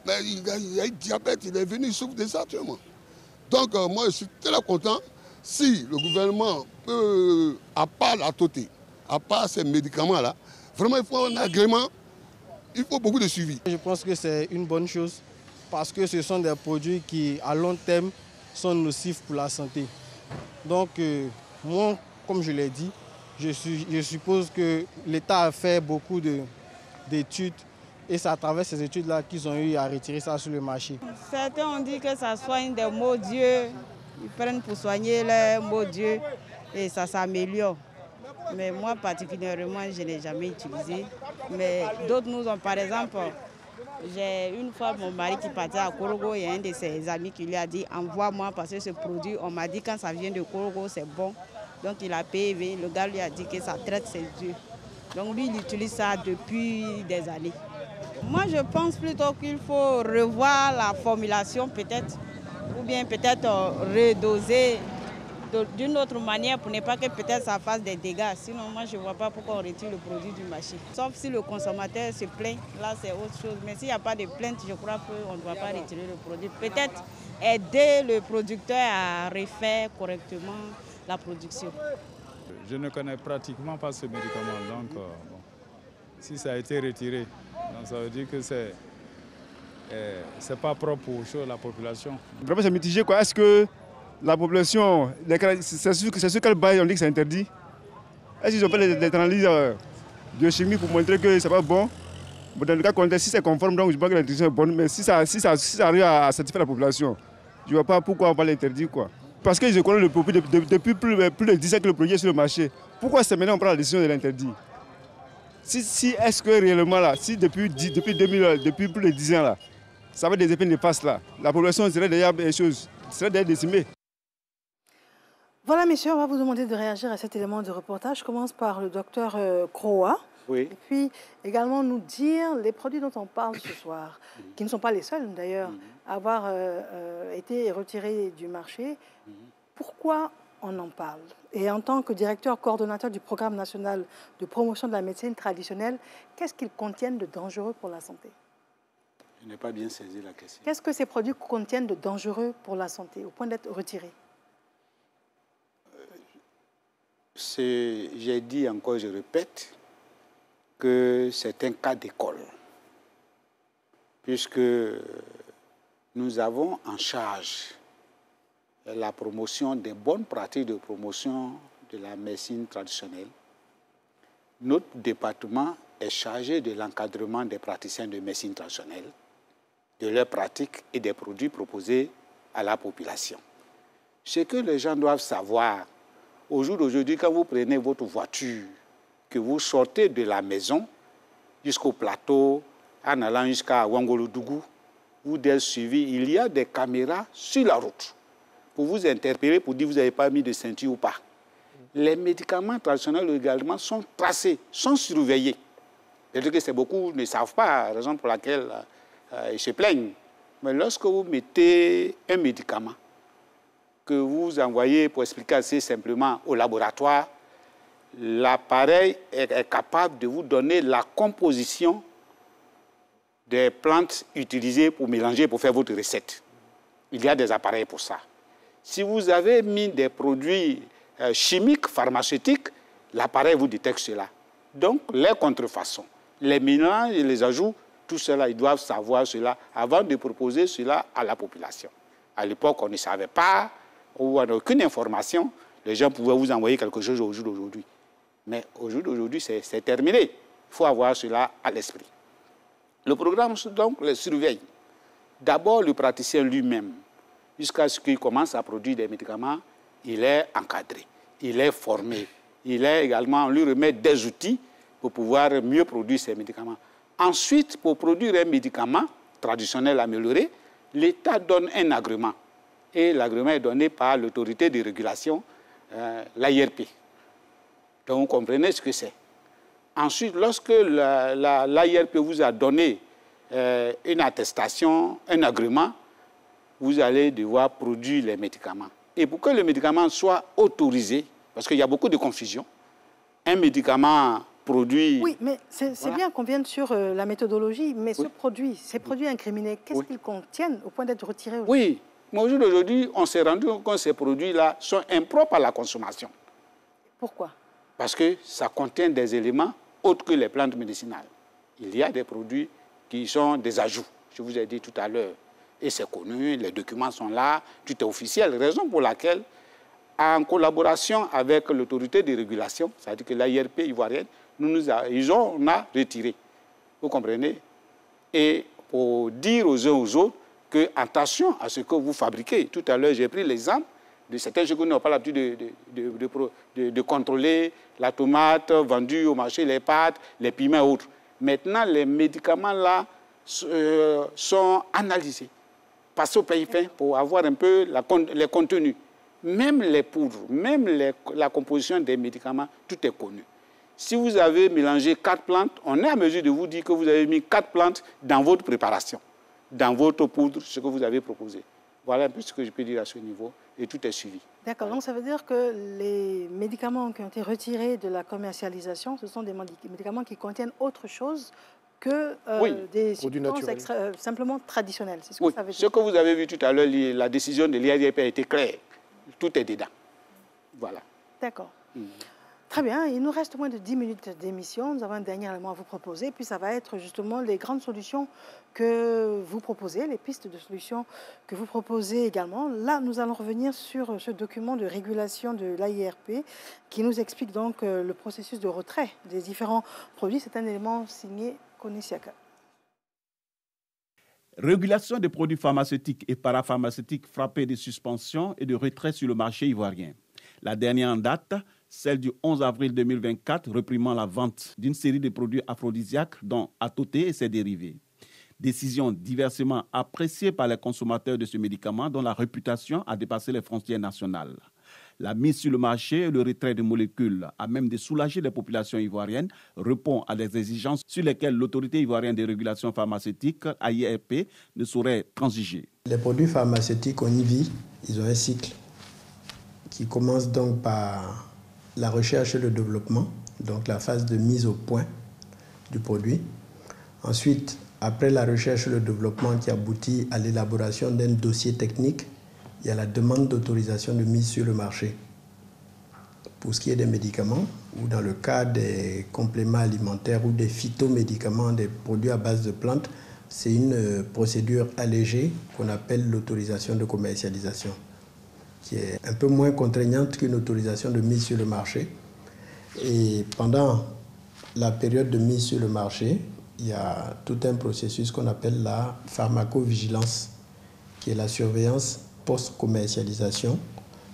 Mais il a eu diabète, il est venu, il souffre de ça actuellement. Donc moi je suis très content si le gouvernement peut, à part la Toté, à part ces médicaments-là, vraiment, il faut un agrément, il faut beaucoup de suivi. Je pense que c'est une bonne chose parce que ce sont des produits qui, à long terme, sont nocifs pour la santé. Donc, moi, comme je l'ai dit, je suppose que l'État a fait beaucoup d'études et c'est à travers ces études-là qu'ils ont eu à retirer ça sur le marché. Certains ont dit que ça soigne des maux d'yeux, ils prennent pour soigner les maux d'yeux et ça s'améliore. Mais moi, particulièrement, je n'ai jamais utilisé. Mais d'autres nous ont, par exemple, j'ai une fois mon mari qui partait à Korogo, il y a un de ses amis qui lui a dit envoie-moi parce que ce produit, on m'a dit quand ça vient de Korogo, c'est bon. Donc il a payé, le gars lui a dit que ça traite ses yeux. Donc lui, il utilise ça depuis des années. Moi, je pense plutôt qu'il faut revoir la formulation peut-être, ou bien peut-être redoser d'une autre manière pour ne pas que peut-être ça fasse des dégâts. Sinon, moi, je ne vois pas pourquoi on retire le produit du marché. Sauf si le consommateur se plaint, là, c'est autre chose. Mais s'il n'y a pas de plainte, je crois qu'on ne doit pas retirer le produit. Peut-être aider le producteur à refaire correctement la production. Je ne connais pratiquement pas ce médicament, donc bon, si ça a été retiré, donc ça veut dire que c'est pas propre pour la population. Vraiment, c'est mitigé, quoi. Est-ce que la population, c'est sur quelle base on dit que c'est interdit? Est-ce qu'ils ont fait des analyses biochimiques pour montrer que c'est pas bon? Bon, dans le cas contraire, si c'est conforme, donc je pense que l'interdiction est bonne, mais si ça arrive à satisfaire la population, je ne vois pas pourquoi on va l'interdire, quoi. Parce que je connais le produit depuis plus de 10 ans que le produit est sur le marché. Pourquoi c'est maintenant qu'on prend la décision de l'interdire? Si est-ce que réellement là, si depuis plus de 10 ans là, ça avait des effets néfastes là, la population serait déjà décimée. Voilà, messieurs, on va vous demander de réagir à cet élément de reportage. Je commence par le docteur Croa. Oui. Et puis également nous dire les produits dont on parle ce soir, qui ne sont pas les seuls d'ailleurs à avoir été retirés du marché. Pourquoi on en parle? Et en tant que directeur coordonnateur du programme national de promotion de la médecine traditionnelle, qu'est-ce qu'ils contiennent de dangereux pour la santé? Je n'ai pas bien saisi la question. Qu'est-ce que ces produits contiennent de dangereux pour la santé, au point d'être retirés? J'ai dit encore, je répète, que c'est un cas d'école, puisque nous avons en charge la promotion des bonnes pratiques de promotion de la médecine traditionnelle. Notre département est chargé de l'encadrement des praticiens de médecine traditionnelle, de leurs pratiques et des produits proposés à la population. Ce que les gens doivent savoir, au jour d'aujourd'hui, quand vous prenez votre voiture, que vous sortez de la maison jusqu'au plateau, en allant jusqu'à Wangolodougou, vous êtes suivi, il y a des caméras sur la route pour vous interpeller, pour dire que vous n'avez pas mis de ceinture ou pas. Les médicaments traditionnels également sont tracés, sont surveillés. C'est-à-dire que beaucoup ne savent pas, la raison pour laquelle ils se plaignent. Mais lorsque vous mettez un médicament que vous envoyez, pour expliquer assez simplement, au laboratoire, l'appareil est capable de vous donner la composition des plantes utilisées pour mélanger, pour faire votre recette. Il y a des appareils pour ça. Si vous avez mis des produits chimiques, pharmaceutiques, l'appareil vous détecte cela. Donc, les contrefaçons, les mélanges et les ajouts, tout cela, ils doivent savoir cela avant de proposer cela à la population. À l'époque, on ne savait pas, ou on n'a aucune information, les gens pouvaient vous envoyer quelque chose au jour d'aujourd'hui. Mais au jour d'aujourd'hui, c'est terminé. Il faut avoir cela à l'esprit. Le programme, donc, les surveille. D'abord, le praticien lui-même, jusqu'à ce qu'il commence à produire des médicaments, il est encadré, il est formé. Il est également, on lui remet des outils pour pouvoir mieux produire ces médicaments. Ensuite, pour produire un médicament traditionnel amélioré, l'État donne un agrément. Et l'agrément est donné par l'autorité de régulation, l'AIRP. Donc, vous comprenez ce que c'est. Ensuite, lorsque l'AIRP vous a donné une attestation, un agrément, vous allez devoir produire les médicaments. Et pour que le médicament soit autorisé, parce qu'il y a beaucoup de confusion, un médicament produit... Oui, mais c'est voilà. Bien qu'on vienne sur la méthodologie, mais oui. Ces produits incriminés, qu'est-ce qu'ils contiennent au point d'être retirés aujourd'hui? Oui, mais aujourd'hui, on s'est rendu compte que ces produits-là sont impropres à la consommation. Pourquoi? parce que ça contient des éléments autres que les plantes médicinales. Il y a des produits qui sont des ajouts, je vous ai dit tout à l'heure. Et c'est connu, les documents sont là, tout est officiel. Raison pour laquelle, en collaboration avec l'autorité de régulation, c'est-à-dire que l'AIRP ivoirienne, on a retiré. Vous comprenez? Et pour dire aux uns aux autres que, attention à ce que vous fabriquez. Tout à l'heure, j'ai pris l'exemple de certains gens qui n'ont pas l'habitude de contrôler la tomate vendue au marché, les pâtes, les piments et autres. Maintenant, les médicaments là sont analysés, passés au pays fin pour avoir un peu les contenus. Même les poudres, même la composition des médicaments, tout est connu. Si vous avez mélangé 4 plantes, on est à mesure de vous dire que vous avez mis 4 plantes dans votre préparation, dans votre poudre, ce que vous avez proposé. Voilà un peu ce que je peux dire à ce niveau, et tout est suivi. D'accord, donc ça veut dire que les médicaments qui ont été retirés de la commercialisation, ce sont des médicaments qui contiennent autre chose que des substances simplement traditionnelles. C'est ce que ça veut dire. Ce que vous avez vu tout à l'heure, la décision de l'IRP a été claire. Tout est dedans. Voilà. D'accord. Très bien, il nous reste moins de 10 minutes d'émission. Nous avons un dernier élément à vous proposer, puis ça va être justement les grandes solutions que vous proposez, les pistes de solutions que vous proposez également. Là, nous allons revenir sur ce document de régulation de l'AIRP qui nous explique donc le processus de retrait des différents produits. C'est un élément signé Konisiaka. Régulation des produits pharmaceutiques et parapharmaceutiques frappés de suspension et de retrait sur le marché ivoirien. La dernière en date, celle du 11 avril 2024, réprimant la vente d'une série de produits aphrodisiaques, dont Atoté et ses dérivés. Décision diversement appréciée par les consommateurs de ce médicament dont la réputation a dépassé les frontières nationales. La mise sur le marché et le retrait de molécules à même de soulager les populations ivoiriennes répond à des exigences sur lesquelles l'autorité ivoirienne de régulation pharmaceutique, AIRP, ne saurait transiger. Les produits pharmaceutiques ont une vie, ils ont un cycle qui commence donc par la recherche et le développement, donc la phase de mise au point du produit. Ensuite, après la recherche et le développement qui aboutit à l'élaboration d'un dossier technique, il y a la demande d'autorisation de mise sur le marché. Pour ce qui est des médicaments, ou dans le cas des compléments alimentaires ou des phytomédicaments, des produits à base de plantes, c'est une procédure allégée qu'on appelle l'autorisation de commercialisation, qui est un peu moins contraignante qu'une autorisation de mise sur le marché. Et pendant la période de mise sur le marché, il y a tout un processus qu'on appelle la pharmacovigilance, qui est la surveillance post-commercialisation,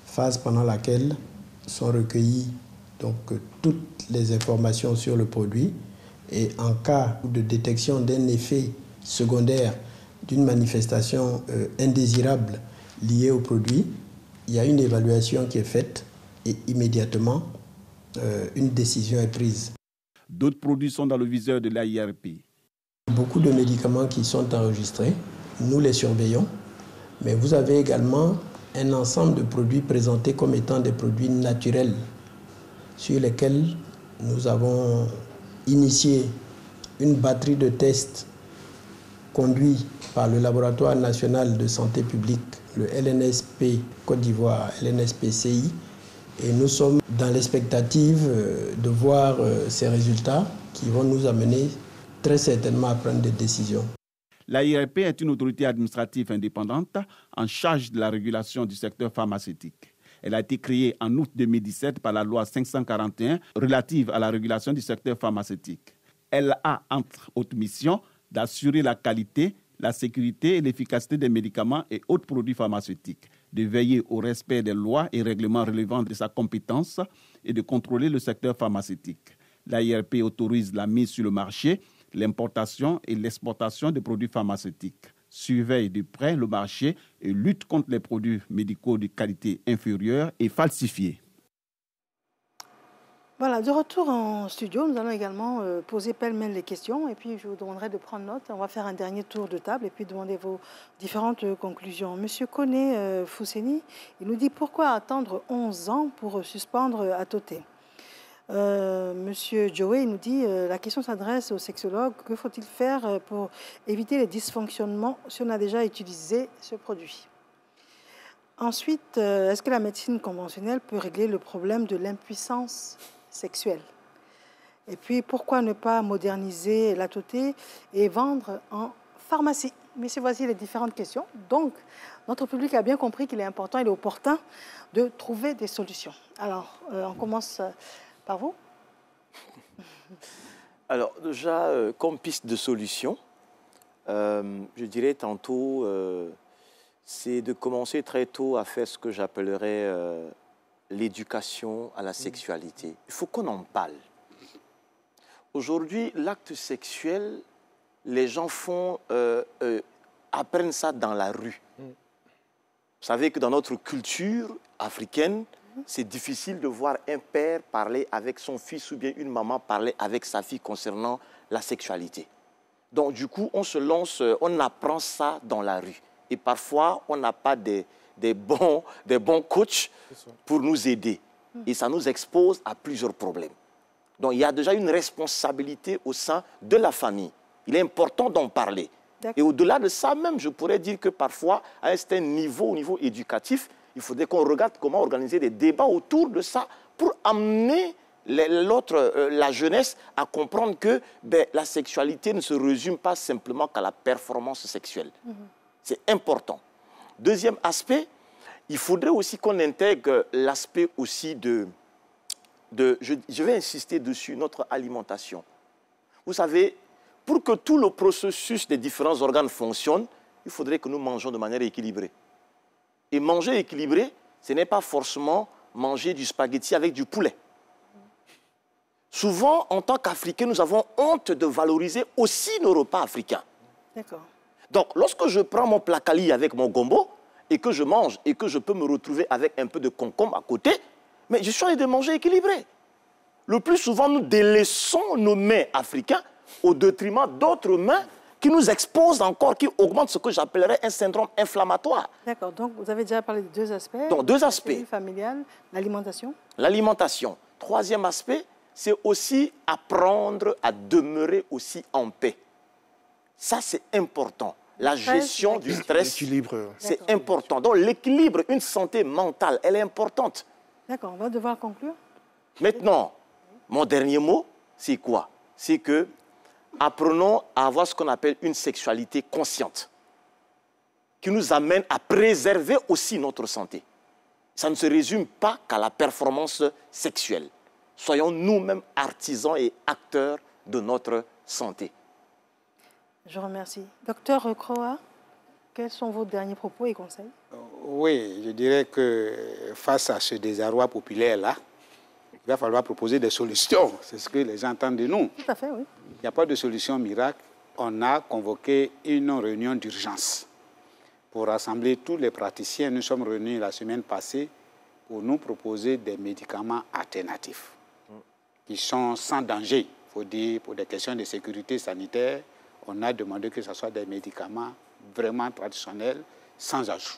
phase pendant laquelle sont recueillies donc toutes les informations sur le produit et en cas de détection d'un effet secondaire, d'une manifestation indésirable liée au produit, il y a une évaluation qui est faite et immédiatement une décision est prise. D'autres produits sont dans le viseur de l'AIRP. Beaucoup de médicaments qui sont enregistrés, nous les surveillons, mais vous avez également un ensemble de produits présentés comme étant des produits naturels sur lesquels nous avons initié une batterie de tests conduits par le Laboratoire national de santé publique, le LNSP Côte d'Ivoire, LNSP-CI, et nous sommes dans l'expectative de voir ces résultats qui vont nous amener très certainement à prendre des décisions. L'AIRP est une autorité administrative indépendante en charge de la régulation du secteur pharmaceutique. Elle a été créée en août 2017 par la loi 541 relative à la régulation du secteur pharmaceutique. Elle a, entre autres missions, d'assurer la qualité, la sécurité et l'efficacité des médicaments et autres produits pharmaceutiques, de veiller au respect des lois et règlements relevant de sa compétence et de contrôler le secteur pharmaceutique. L'AIRP autorise la mise sur le marché, l'importation et l'exportation des produits pharmaceutiques, surveille de près le marché et lutte contre les produits médicaux de qualité inférieure et falsifiés. Voilà, de retour en studio, nous allons également poser pêle-mêle les questions et puis je vous demanderai de prendre note. On va faire un dernier tour de table et puis demander vos différentes conclusions. Monsieur Koné Fousseni, il nous dit pourquoi attendre 11 ans pour suspendre Atoté. Monsieur Joey, il nous dit la question s'adresse aux sexologues. Que faut-il faire pour éviter les dysfonctionnements si on a déjà utilisé ce produit? Ensuite, est-ce que la médecine conventionnelle peut régler le problème de l'impuissance sexuelle. Et puis, pourquoi ne pas moderniser la tauté et vendre en pharmacie? Messieurs, voici les différentes questions. Donc, notre public a bien compris qu'il est important, il est opportun de trouver des solutions. Alors, on commence par vous. Alors, déjà, comme piste de solution, je dirais tantôt, c'est de commencer très tôt à faire ce que j'appellerais l'éducation à la sexualité. Il faut qu'on en parle. Aujourd'hui, l'acte sexuel, les gens apprennent ça dans la rue. Vous savez que dans notre culture africaine, c'est difficile de voir un père parler avec son fils ou bien une maman parler avec sa fille concernant la sexualité. Donc, du coup, on se lance, on apprend ça dans la rue. Et parfois, on n'a pas des bons coachs pour nous aider. Et ça nous expose à plusieurs problèmes. Donc, il y a déjà une responsabilité au sein de la famille. Il est important d'en parler. Et au-delà de ça, même, je pourrais dire que parfois, à un certain niveau, au niveau éducatif, il faudrait qu'on regarde comment organiser des débats autour de ça pour amener la jeunesse à comprendre que la sexualité ne se résume pas simplement qu'à la performance sexuelle. C'est important. Deuxième aspect, il faudrait aussi qu'on intègre l'aspect aussi je vais insister dessus, notre alimentation. Vous savez, pour que tout le processus des différents organes fonctionne, il faudrait que nous mangeons de manière équilibrée. Et manger équilibré, ce n'est pas forcément manger du spaghetti avec du poulet. Souvent, en tant qu'Africains, nous avons honte de valoriser aussi nos repas africains. D'accord. Donc, lorsque je prends mon placali avec mon gombo et que je mange et que je peux me retrouver avec un peu de concombre à côté, mais je suis en train de manger équilibré. Le plus souvent, nous délaissons nos mets africains au détriment d'autres mets qui nous exposent encore, qui augmentent ce que j'appellerais un syndrome inflammatoire. D'accord, donc vous avez déjà parlé de deux aspects. Donc, deux aspects. La vie familiale, l'alimentation. L'alimentation. Troisième aspect, c'est aussi apprendre à demeurer aussi en paix. Ça, c'est important. La gestion du stress, c'est important. Donc, l'équilibre, une santé mentale, elle est importante. D'accord, on va devoir conclure. Maintenant, mon dernier mot, c'est quoi? C'est que apprenons à avoir ce qu'on appelle une sexualité consciente, qui nous amène à préserver aussi notre santé. Ça ne se résume pas qu'à la performance sexuelle. Soyons nous-mêmes artisans et acteurs de notre santé. Je remercie. Docteur Croa, quels sont vos derniers propos et conseils? Oui, je dirais que face à ce désarroi populaire-là, il va falloir proposer des solutions. C'est ce que les gens attendent de nous. Tout à fait, oui. Il n'y a pas de solution miracle. On a convoqué une réunion d'urgence pour rassembler tous les praticiens. Nous sommes réunis la semaine passée pour nous proposer des médicaments alternatifs qui sont sans danger. Il faut dire, pour des questions de sécurité sanitaire, on a demandé que ce soit des médicaments vraiment traditionnels, sans ajout.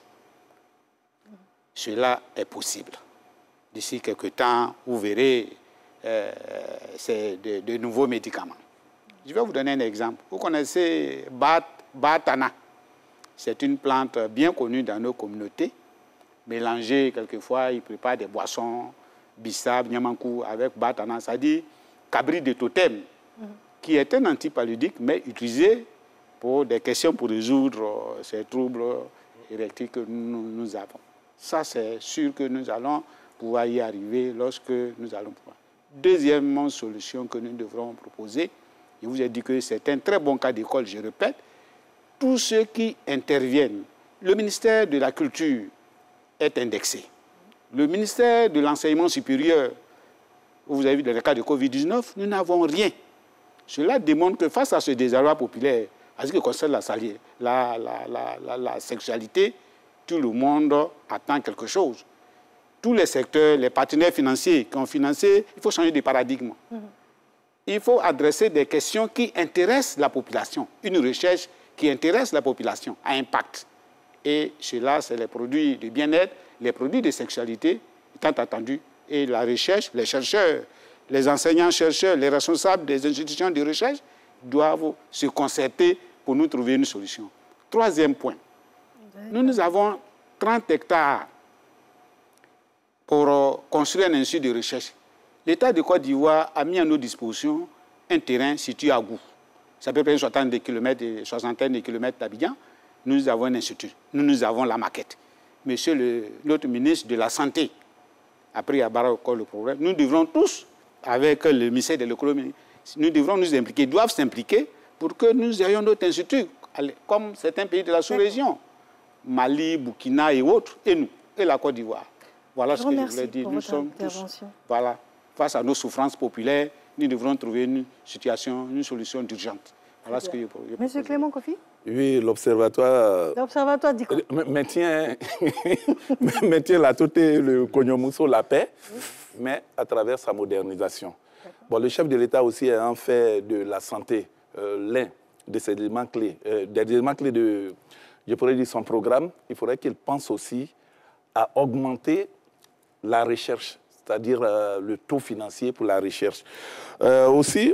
Cela est possible. D'ici quelques temps, vous verrez de nouveaux médicaments. Je vais vous donner un exemple. Vous connaissez Batana. C'est une plante bien connue dans nos communautés. Mélangée, quelquefois, ils préparent des boissons, bissap, nyamankou, avec Batana. Ça dit cabri de totem, qui est un antipaludique, mais utilisé pour des questions pour résoudre ces troubles érectiques que nous avons. Ça, c'est sûr que nous allons pouvoir y arriver lorsque nous allons pouvoir. Deuxième solution que nous devrons proposer, je vous ai dit que c'est un très bon cas d'école, je répète, tous ceux qui interviennent, le ministère de la Culture est indexé. Le ministère de l'Enseignement supérieur, vous avez vu dans le cas de Covid-19, nous n'avons rien. Cela démontre que face à ce désarroi populaire, en ce qui concerne la sexualité, tout le monde attend quelque chose. Tous les secteurs, les partenaires financiers qui ont financé, il faut changer de paradigme. Il faut adresser des questions qui intéressent la population. Une recherche qui intéresse la population à impact. Et cela, c'est les produits de bien-être, les produits de sexualité, tant attendus. Et la recherche, les chercheurs, les enseignants-chercheurs, les responsables des institutions de recherche doivent se concerter pour nous trouver une solution. Troisième point, nous avons 30 hectares pour construire un institut de recherche. l'État de Côte d'Ivoire a mis à nos dispositions un terrain situé à Gou. Ça peut près une soixantaine de kilomètres d'Abidjan. Nous avons un institut, nous avons la maquette. Monsieur notre ministre de la Santé a pris à bras le problème. Nous devrons tous, avec le ministère de l'économie, nous devrons nous impliquer, doivent s'impliquer pour que nous ayons notre institut, comme certains pays de la sous-région, Mali, Burkina et autres, et nous, et la Côte d'Ivoire. Voilà ce que je voulais dire. Nous sommes tous, voilà, face à nos souffrances populaires, nous devrons trouver une solution d'urgence. Voilà ce que je Monsieur Clément Kofi? Oui, l'Observatoire dit quoi? maintient la Toté, le Konyomousso, la paix, mais à travers sa modernisation. Bon, le chef de l'État aussi a fait de la santé l'un de ses éléments clés, des éléments clés de, je pourrais dire, son programme. Il faudrait qu'il pense aussi à augmenter la recherche, c'est-à-dire le taux financier pour la recherche. Aussi,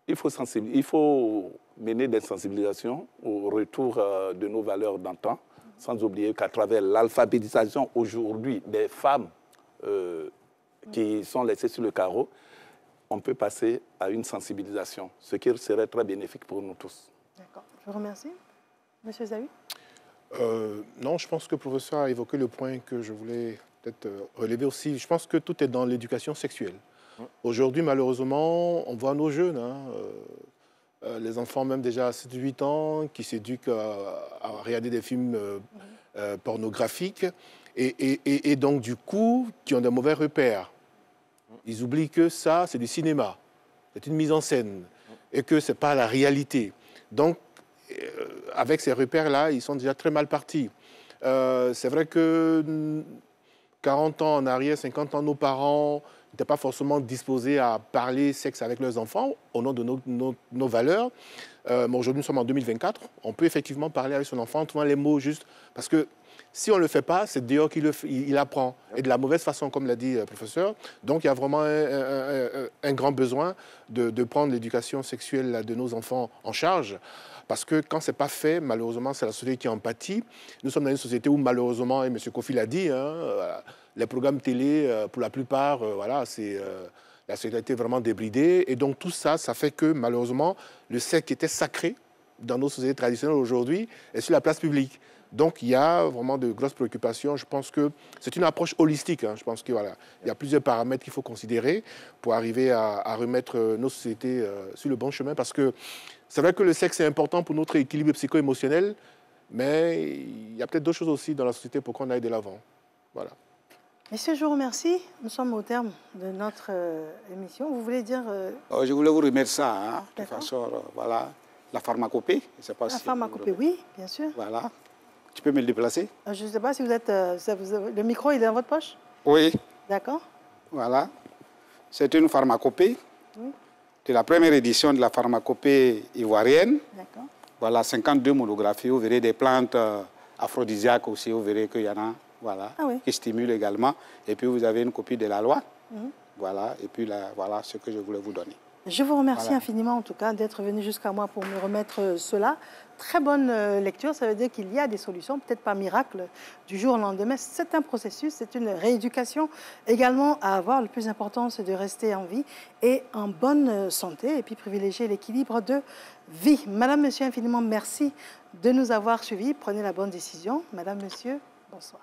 il faut mener des sensibilisations au retour de nos valeurs d'antan, sans oublier qu'à travers l'alphabétisation aujourd'hui des femmes qui sont laissées sur le carreau, on peut passer à une sensibilisation, ce qui serait très bénéfique pour nous tous. D'accord. Je vous remercie. Monsieur Zawi? Non, je pense que le professeur a évoqué le point que je voulais peut-être relever aussi. Je pense que tout est dans l'éducation sexuelle. Aujourd'hui, malheureusement, on voit nos jeunes, les enfants même déjà à 7-8 ans, qui s'éduquent à regarder des films pornographiques et donc du coup, qui ont de mauvais repères. Ils oublient que ça, c'est du cinéma, c'est une mise en scène et que ce n'est pas la réalité. Donc, avec ces repères-là, ils sont déjà très mal partis. C'est vrai que 40 ans en arrière, 50 ans, nos parents n'étaient pas forcément disposés à parler sexe avec leurs enfants au nom de nos valeurs. Mais aujourd'hui, nous sommes en 2024. On peut effectivement parler avec son enfant en trouvant les mots justes. Parce que si on ne le fait pas, c'est dehors qu'il apprend. Et de la mauvaise façon, comme l'a dit le professeur. Donc, il y a vraiment un grand besoin de prendre l'éducation sexuelle de nos enfants en charge. Parce que quand ce n'est pas fait, malheureusement, c'est la société qui en pâtit. Nous sommes dans une société où, malheureusement, et M. Kofi l'a dit, les programmes télé, pour la plupart, voilà, c'est la société vraiment débridée. Et donc, tout ça, ça fait que, malheureusement, le sexe qui était sacré dans nos sociétés traditionnelles aujourd'hui est sur la place publique. Donc, il y a vraiment de grosses préoccupations. Je pense que c'est une approche holistique. Je pense qu'il y a plusieurs paramètres qu'il faut considérer pour arriver à remettre nos sociétés sur le bon chemin. Parce que c'est vrai que le sexe est important pour notre équilibre psycho-émotionnel, mais il y a peut-être d'autres choses aussi dans la société pour qu'on aille de l'avant. Voilà. Messieurs, je vous remercie. Nous sommes au terme de notre émission. Vous voulez dire... Je voulais vous remercier, de façon, voilà, la pharmacopée. Je sais pas la pharmacopée, oui, bien sûr. Voilà. Tu peux me le déplacer? Je ne sais pas si vous êtes... le micro, il est dans votre poche? Oui. D'accord. Voilà. C'est une pharmacopée. Oui. De la première édition de la pharmacopée ivoirienne. D'accord. Voilà, 52 monographies. Vous verrez des plantes aphrodisiaques aussi. Vous verrez qu'il y en a, voilà, qui stimulent également. Et puis, vous avez une copie de la loi. Voilà. Et puis, voilà ce que je voulais vous donner. Je vous remercie infiniment, en tout cas, d'être venu jusqu'à moi pour me remettre cela. Très bonne lecture, ça veut dire qu'il y a des solutions, peut-être pas miracle du jour au lendemain. C'est un processus, c'est une rééducation également à avoir. Le plus important, c'est de rester en vie et en bonne santé et puis privilégier l'équilibre de vie. Madame, Monsieur, infiniment merci de nous avoir suivis. Prenez la bonne décision. Madame, Monsieur, bonsoir.